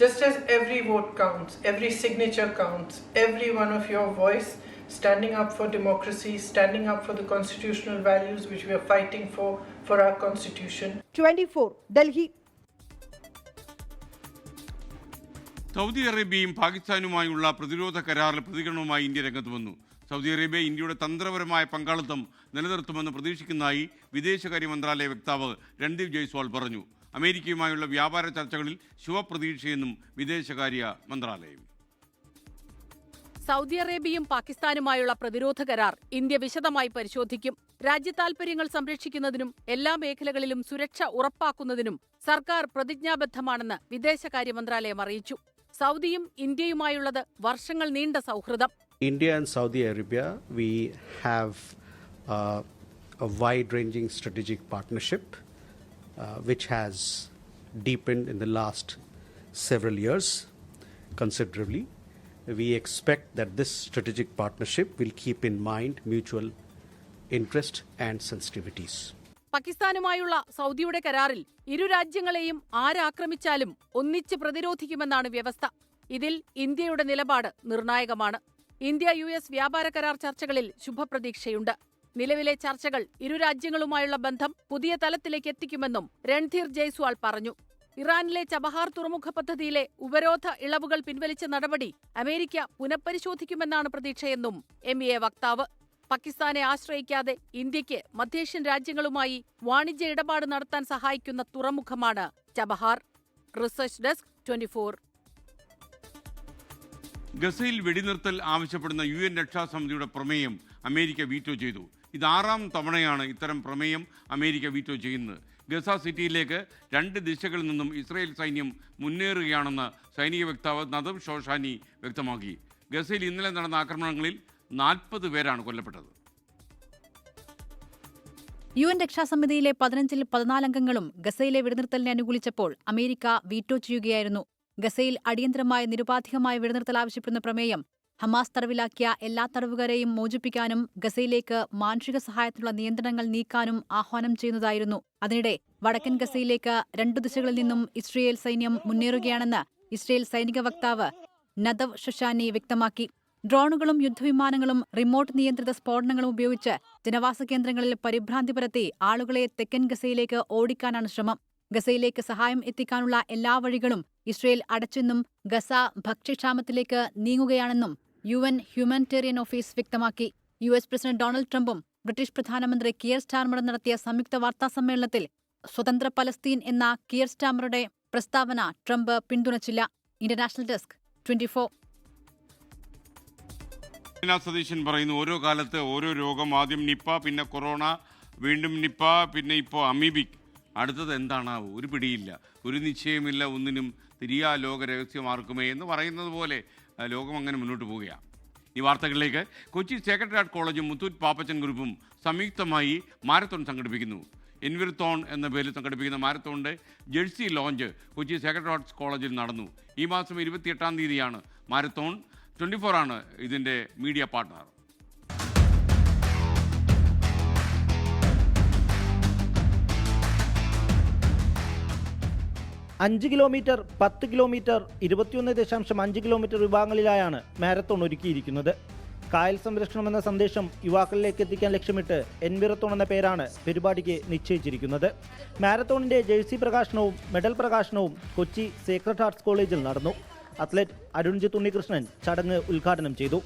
Just as every vote counts, every signature counts, every one of your voice standing up for democracy, standing up for the constitutional values which we are fighting for our constitution. 24 Delhi. Saudi അറേബ്യയും പാകിസ്ഥാനുമായുള്ള പ്രതിരോധ കരാറിൽ പ്രതികരണവുമായി India രംഗത്ത് വന്നു. Saudi Arabia ഇന്ത്യയുടെ തന്ത്രപരമായ പങ്കാളിത്തം നിലനിർത്തുമെന്ന് പ്രതീക്ഷിക്കുന്നതായി വിദേശകാര്യ മന്ത്രാലയ വക്താവ് രൺദീപ് ജയ്സ്വാൾ പറഞ്ഞു. അമേരിക്കയുമായുള്ള വ്യാപാര ചർച്ചകളിൽ ശുഭപ്രതീക്ഷയെന്നും വിദേശകാര്യ മന്ത്രാലയം. സൗദി അറേബ്യയും പാകിസ്ഥാനുമായുള്ള പ്രതിരോധ കരാർ ഇന്ത്യ വിശദമായി പരിശോധിക്കും. രാജ്യതാൽപര്യങ്ങൾ സംരക്ഷിക്കുന്നതിനും എല്ലാ മേഖലകളിലും സുരക്ഷ ഉറപ്പാക്കുന്നതിനും സർക്കാർ പ്രതിജ്ഞാബദ്ധമാണെന്ന് വിദേശകാര്യ മന്ത്രാലയം അറിയിച്ചു. സൗദിയും ഇന്ത്യയുമായുള്ളത് വർഷങ്ങൾ നീണ്ട സൗഹൃദം. India and Saudi Arabia, we have a wide-ranging strategic partnership which has deepened in the last several years considerably. We expect that this strategic partnership will keep in mind mutual interest and sensitivities. പാകിസ്ഥാനുമായുള്ള സൗദിയുടെ കരാറിൽ ഇരു രാജ്യങ്ങളെയും ആരാക്രമിച്ചാലും ഒന്നിച്ച് പ്രതിരോധിക്കുമെന്നാണ് വ്യവസ്ഥ. ഇതിൽ ഇന്ത്യയുടെ നിലപാട് നിർണായകമാണ്. ഇന്ത്യ-US വ്യാപാര കരാർ ചർച്ചകളിൽ ശുഭപ്രതീക്ഷയുണ്ട്. നിലവിലെ ചർച്ചകൾ ഇരു രാജ്യങ്ങളുമായുള്ള ബന്ധം പുതിയ തലത്തിലേക്ക് എത്തിക്കുമെന്നും രൺധീർ ജയ്സ്വാൾ പറഞ്ഞു. ഇറാനിലെ ചബഹാർ തുറമുഖ പദ്ധതിയിലെ ഉപരോധ ഇളവുകൾ പിൻവലിച്ച നടപടി അമേരിക്ക പുനഃപരിശോധിക്കുമെന്നാണ് പ്രതീക്ഷയെന്നും MEA വക്താവ്. പാകിസ്ഥാനെ ആശ്രയിക്കാതെ ഇന്ത്യക്ക് മധ്യേഷ്യൻ രാജ്യങ്ങളുമായി വാണിജ്യ ഇടപാട് നടത്താൻ സഹായിക്കുന്ന തുറമുഖമാണ് ചബഹാർ. Research desk 24. ഗസയിൽ വെടിനിർത്തൽ ആവശ്യപ്പെടുന്ന UN രക്ഷാസമിതിയുടെ പ്രമേയം അമേരിക്ക വീറ്റോ ചെയ്തു. ഇത് 6ാം തവണയാണ് ഇത്തരം പ്രമേയം അമേരിക്ക വീറ്റോ ചെയ്യുന്നത്. ഗസ സിറ്റിയിലേക്ക് 2 ദിശകളിൽ നിന്നും ഇസ്രായേൽ സൈന്യം മുന്നേറുകയാണെന്ന് സൈനിക വക്താവ് നദം ഷോഷാനി വ്യക്തമാക്കി. ഗസയിൽ ഇന്നലെ നടന്ന ആക്രമണങ്ങളിൽ 40 പേരാണ് കൊല്ലപ്പെട്ടത്. UN രക്ഷാസമിതിയിലെ 15-ൽ 14 അംഗങ്ങളും ഗസയിലെ വെടിനിർത്തലിനെ അനുകൂലിച്ചപ്പോൾ അമേരിക്ക വീറ്റോ ചെയ്യുകയായിരുന്നു. ഗസയിൽ അടിയന്തരമായ നിരുപാധികമായ വെടിനിർത്തൽ ആവശ്യപ്പെടുന്ന പ്രമേയം ഹമാസ് തടവിലാക്കിയ എല്ലാ തടവുകാരെയും മോചിപ്പിക്കാനും ഗസയിലേക്ക് മാനുഷിക സഹായത്തിനുള്ള നിയന്ത്രണങ്ങൾ നീക്കാനും ആഹ്വാനം ചെയ്യുന്നതായിരുന്നു. അതിനിടെ വടക്കൻ ഗസയിലേക്ക് 2 ദിശകളിൽ നിന്നും ഇസ്രയേൽ സൈന്യം മുന്നേറുകയാണെന്ന് ഇസ്രയേൽ സൈനിക വക്താവ് നദവ് ഷൊഷാനി വ്യക്തമാക്കി. ഡ്രോണുകളും യുദ്ധവിമാനങ്ങളും റിമോട്ട് നിയന്ത്രിത സ്ഫോടനങ്ങളും ഉപയോഗിച്ച് ജനവാസ കേന്ദ്രങ്ങളിൽ പരിഭ്രാന്തി പരത്തി ആളുകളെ തെക്കൻ ഗസയിലേക്ക് ഓടിക്കാനാണ് ശ്രമം. ഗസയിലേക്ക് സഹായം എത്തിക്കാനുള്ള എല്ലാ വഴികളും ഇസ്രയേൽ അടച്ചെന്നും ഗസ ഭക്ഷ്യക്ഷാമത്തിലേക്ക് നീങ്ങുകയാണെന്നും UN ഹ്യൂമാനിറ്റേറിയൻ ഓഫീസ് വ്യക്തമാക്കി. US പ്രസിഡന്റ് ഡൊണാൾഡ് ട്രംപും ബ്രിട്ടീഷ് പ്രധാനമന്ത്രി കിയർ സ്റ്റാർമറും നടത്തിയ സംയുക്ത വാർത്താസമ്മേളനത്തിൽ സ്വതന്ത്ര പലസ്തീൻ എന്ന കിയർ സ്റ്റാർമറുടെ പ്രസ്താവന ട്രംപ് പിന്തുണച്ചില്ല. International desk 24. സതീശൻ പറയുന്നു, ഓരോ കാലത്ത് ഓരോ രോഗം, ആദ്യം നിപ്പ, പിന്നെ കൊറോണ, വീണ്ടും നിപ്പ, പിന്നെ ഇപ്പോൾ അമീബിക്. അടുത്തത് എന്താണാവും? ഒരു പിടിയില്ല, ഒരു നിശ്ചയമില്ല, ഒന്നിനും തിരിയാ ലോക രഹസ്യമാർക്കുമേ എന്ന് പറയുന്നത് പോലെ ലോകം അങ്ങനെ മുന്നോട്ട് പോവുകയാണ്. ഈ വാർത്തകളിലേക്ക്. കൊച്ചി സെക്രട്ടേറിയറ്റ് കോളേജും മുത്തൂറ്റ് പാപ്പച്ചൻ ഗ്രൂപ്പും സംയുക്തമായി മാരത്തോൺ സംഘടിപ്പിക്കുന്നു. എൻവിർത്തോൺ എന്ന പേരിൽ സംഘടിപ്പിക്കുന്ന മാരത്തോണിൻ്റെ ജേഴ്സി ലോഞ്ച് കൊച്ചി സെക്രട്ടേറിയറ്റ് കോളേജിൽ നടന്നു. ഈ മാസം 28-ാം തീയതിയാണ് മാരത്തോൺ. 24 ആണ് ഇതിൻ്റെ media partner. 5 kilometre, 10 kilometre, 21.5 kilometre വിഭാഗങ്ങളിലായാണ് മാരത്തോൺ ഒരുക്കിയിരിക്കുന്നത്. കായൽ സംരക്ഷണം എന്ന സന്ദേശം യുവാക്കളിലേക്ക് എത്തിക്കാൻ ലക്ഷ്യമിട്ട് എൻവിറത്തോൺ എന്ന പേരാണ് പരിപാടിക്ക് നിശ്ചയിച്ചിരിക്കുന്നത്. മാരത്തോണിന്റെ ജേഴ്സി പ്രകാശനവും മെഡൽ പ്രകാശനവും കൊച്ചി സേക്രഡ് ഹാർട്സ് കോളേജിൽ നടന്നു. അത്ലറ്റ് അരുൺജിത്ത് ഉണ്ണികൃഷ്ണൻ ചടങ്ങ് ഉദ്ഘാടനം ചെയ്തു.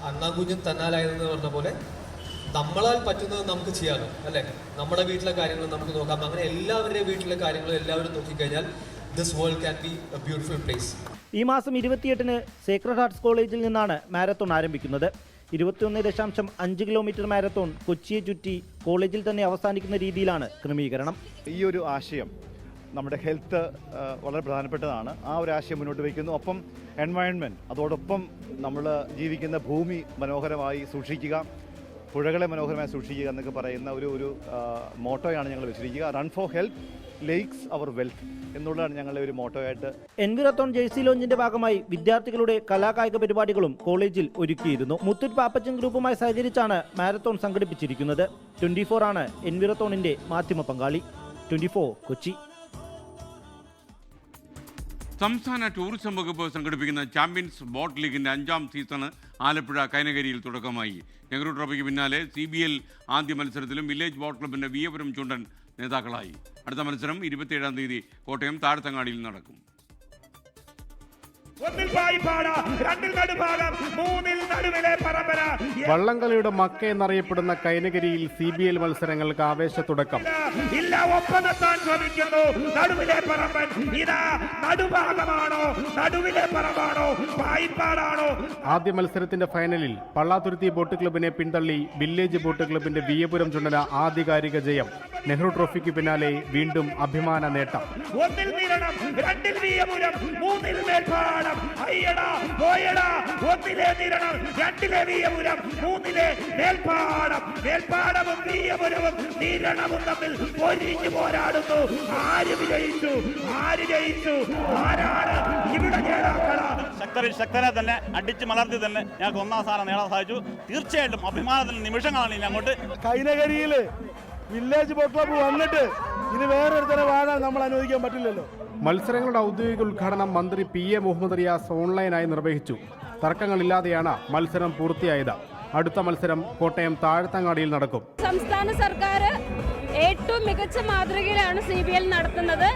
അണ്ണാകുഞ്ഞും തന്നാലായതെന്ന് പറഞ്ഞ പോലെ നമ്മളാൽ പറ്റുന്നത് നമുക്ക് ചെയ്യാമല്ലോ, അല്ലേ? നമ്മുടെ വീട്ടിലെ കാര്യങ്ങൾ നമുക്ക് നോക്കാം. അങ്ങനെ എല്ലാവരുടെയും വീട്ടിലെ കാര്യങ്ങൾ എല്ലാവരും നോക്കിക്കഴിഞ്ഞാൽ this world can be A beautiful place. ഈ മാസം 28-ന് സേക്രഡ് ഹാർട്സ് കോളേജിൽ നിന്നാണ് മാരത്തോൺ ആരംഭിക്കുന്നത്. 21.5 കിലോമീറ്റർ മാരത്തോൺ കൊച്ചിയെ ചുറ്റി കോളേജിൽ തന്നെ അവസാനിക്കുന്ന രീതിയിലാണ് ക്രമീകരണം. ഈ ഒരു ആശയം നമ്മുടെ ഹെൽത്ത് വളരെ പ്രധാനപ്പെട്ടതാണ്. ആ ഒരു ആശയം മുന്നോട്ട് വയ്ക്കുന്നു. ഒപ്പം എൻവയൺമെൻറ്റ്, അതോടൊപ്പം നമ്മൾ ജീവിക്കുന്ന ഭൂമി മനോഹരമായി സൂക്ഷിക്കുക, പുഴകളെ മനോഹരമായി സൂക്ഷിക്കുക എന്നൊക്കെ പറയുന്ന ഒരു മോട്ടോയാണ് ഞങ്ങൾ വെച്ചിരിക്കുക. Run for health, lakes our wealth എന്നുള്ളതാണ് ഞങ്ങളുടെ ഒരു മോട്ടോയായിട്ട്. എൻവിറത്തോൺ ജേഴ്സി ലോഞ്ചിന്റെ ഭാഗമായി വിദ്യാർത്ഥികളുടെ കലാകായിക പരിപാടികളും കോളേജിൽ ഒരുക്കിയിരുന്നു. മുത്തൂറ്റ് പാപ്പച്ചൻ ഗ്രൂപ്പുമായി സഹകരിച്ചാണ് മാരത്തോൺ സംഘടിപ്പിച്ചിരിക്കുന്നത്. 24 ആണ് എൻവിറത്തോണിന്റെ മാധ്യമ പങ്കാളി. 24 കൊച്ചി. സംസ്ഥാന ടൂറിസം വകുപ്പ് സംഘടിപ്പിക്കുന്ന ചാമ്പ്യൻസ് ബോട്ട് ലീഗിൻ്റെ 5ാം സീസണ് ആലപ്പുഴ കൈനകരിയിൽ തുടക്കമായി. നെഹ്റു ട്രോഫിക്ക് പിന്നാലെ CBL ആദ്യ മത്സരത്തിലും വില്ലേജ് ബോട്ട് ക്ലബിൻ്റെ വിയപുരം ചുണ്ടൻ നേതാക്കളായി. അടുത്ത മത്സരം 27-ാം തീയതി കോട്ടയം താഴത്തങ്ങാടിയിൽ നടക്കും. വള്ളംകളിയുടെ മക്ക എന്നറിയപ്പെടുന്ന കൈനകരിയിൽ CBL മത്സരങ്ങൾക്ക് ആവേശത്തുടക്കം. ആദ്യ മത്സരത്തിന്റെ ഫൈനലിൽ പള്ളാത്തുരുത്തി ബോട്ട് ക്ലബിനെ പിന്തള്ളി വില്ലേജ് ബോട്ട് ക്ലബിന്റെ വിയപുരം ചുണ്ടന ആധികാരിക ജയം. നെഹ്റു ട്രോഫിക്ക് പിന്നാലെ വീണ്ടും അഭിമാന നേട്ടം. ശക്തനെ തന്നെ അടിച്ച് മലർത്തി തന്നെ ഞങ്ങൾക്ക് 1ാം സ്ഥാനം നേടാൻ സാധിച്ചു. തീർച്ചയായിട്ടും അഭിമാനത്തിന്റെ നിമിഷങ്ങളാണ് ഇനി അങ്ങോട്ട്. കൈനകരിയിൽ വില്ലേജ് ബോട്ട് ക്ലബ്ബ് വന്നിട്ട് ഇത് വേറൊരുത്തരെ വാഴാൻ നമ്മൾ അനുവദിക്കാൻ പറ്റില്ലല്ലോ. മത്സരങ്ങളുടെ ഔദ്യോഗിക ഉദ്ഘാടനം മന്ത്രി PA മുഹമ്മദ് റിയാസ് ഓൺലൈനായി നിർവഹിച്ചു. തർക്കങ്ങളില്ലാതെയാണ് മത്സരം പൂർത്തിയായത്. അടുത്ത മത്സരം കോട്ടയം താഴത്തങ്ങാടിയിൽ നടക്കും. സംസ്ഥാന സർക്കാർ ഏറ്റവും മികച്ച മാതൃകയിലാണ് CBL നടത്തുന്നത്.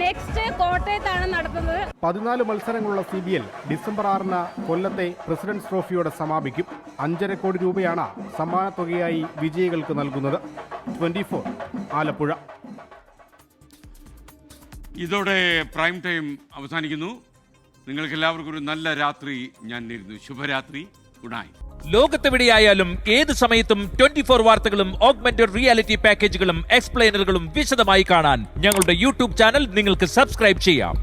നെക്സ്റ്റ് കോട്ടയത്താണ് നടത്തുന്നത്. 14 മത്സരങ്ങളുള്ള CBL ഡിസംബർ 6-ന് കൊല്ലത്തെ പ്രസിഡന്റ്സ് ട്രോഫിയോടെ സമാപിക്കും. 5.5 കോടി രൂപയാണ് സമ്മാനത്തുകയായി വിജയികൾക്ക് നൽകുന്നത്. 24 ആലപ്പുഴ. ഇതോടെ പ്രൈം ടൈം അവസാനിക്കുന്നു. നിങ്ങൾക്ക് എല്ലാവർക്കും ഒരു നല്ല രാത്രി ഞാൻ നേരുന്നു. ശുഭരാത്രി. Good night. ലോകത്തെവിടെയായാലും ഏത് സമയത്തും 24 വാർത്തകളും ഓഗ്മെന്റഡ് റിയാലിറ്റി പാക്കേജുകളും എക്സ്പ്ലെയിനറുകളും വിശദമായി കാണാൻ ഞങ്ങളുടെ YouTube ചാനൽ നിങ്ങൾക്ക് സബ്സ്ക്രൈബ് ചെയ്യാം.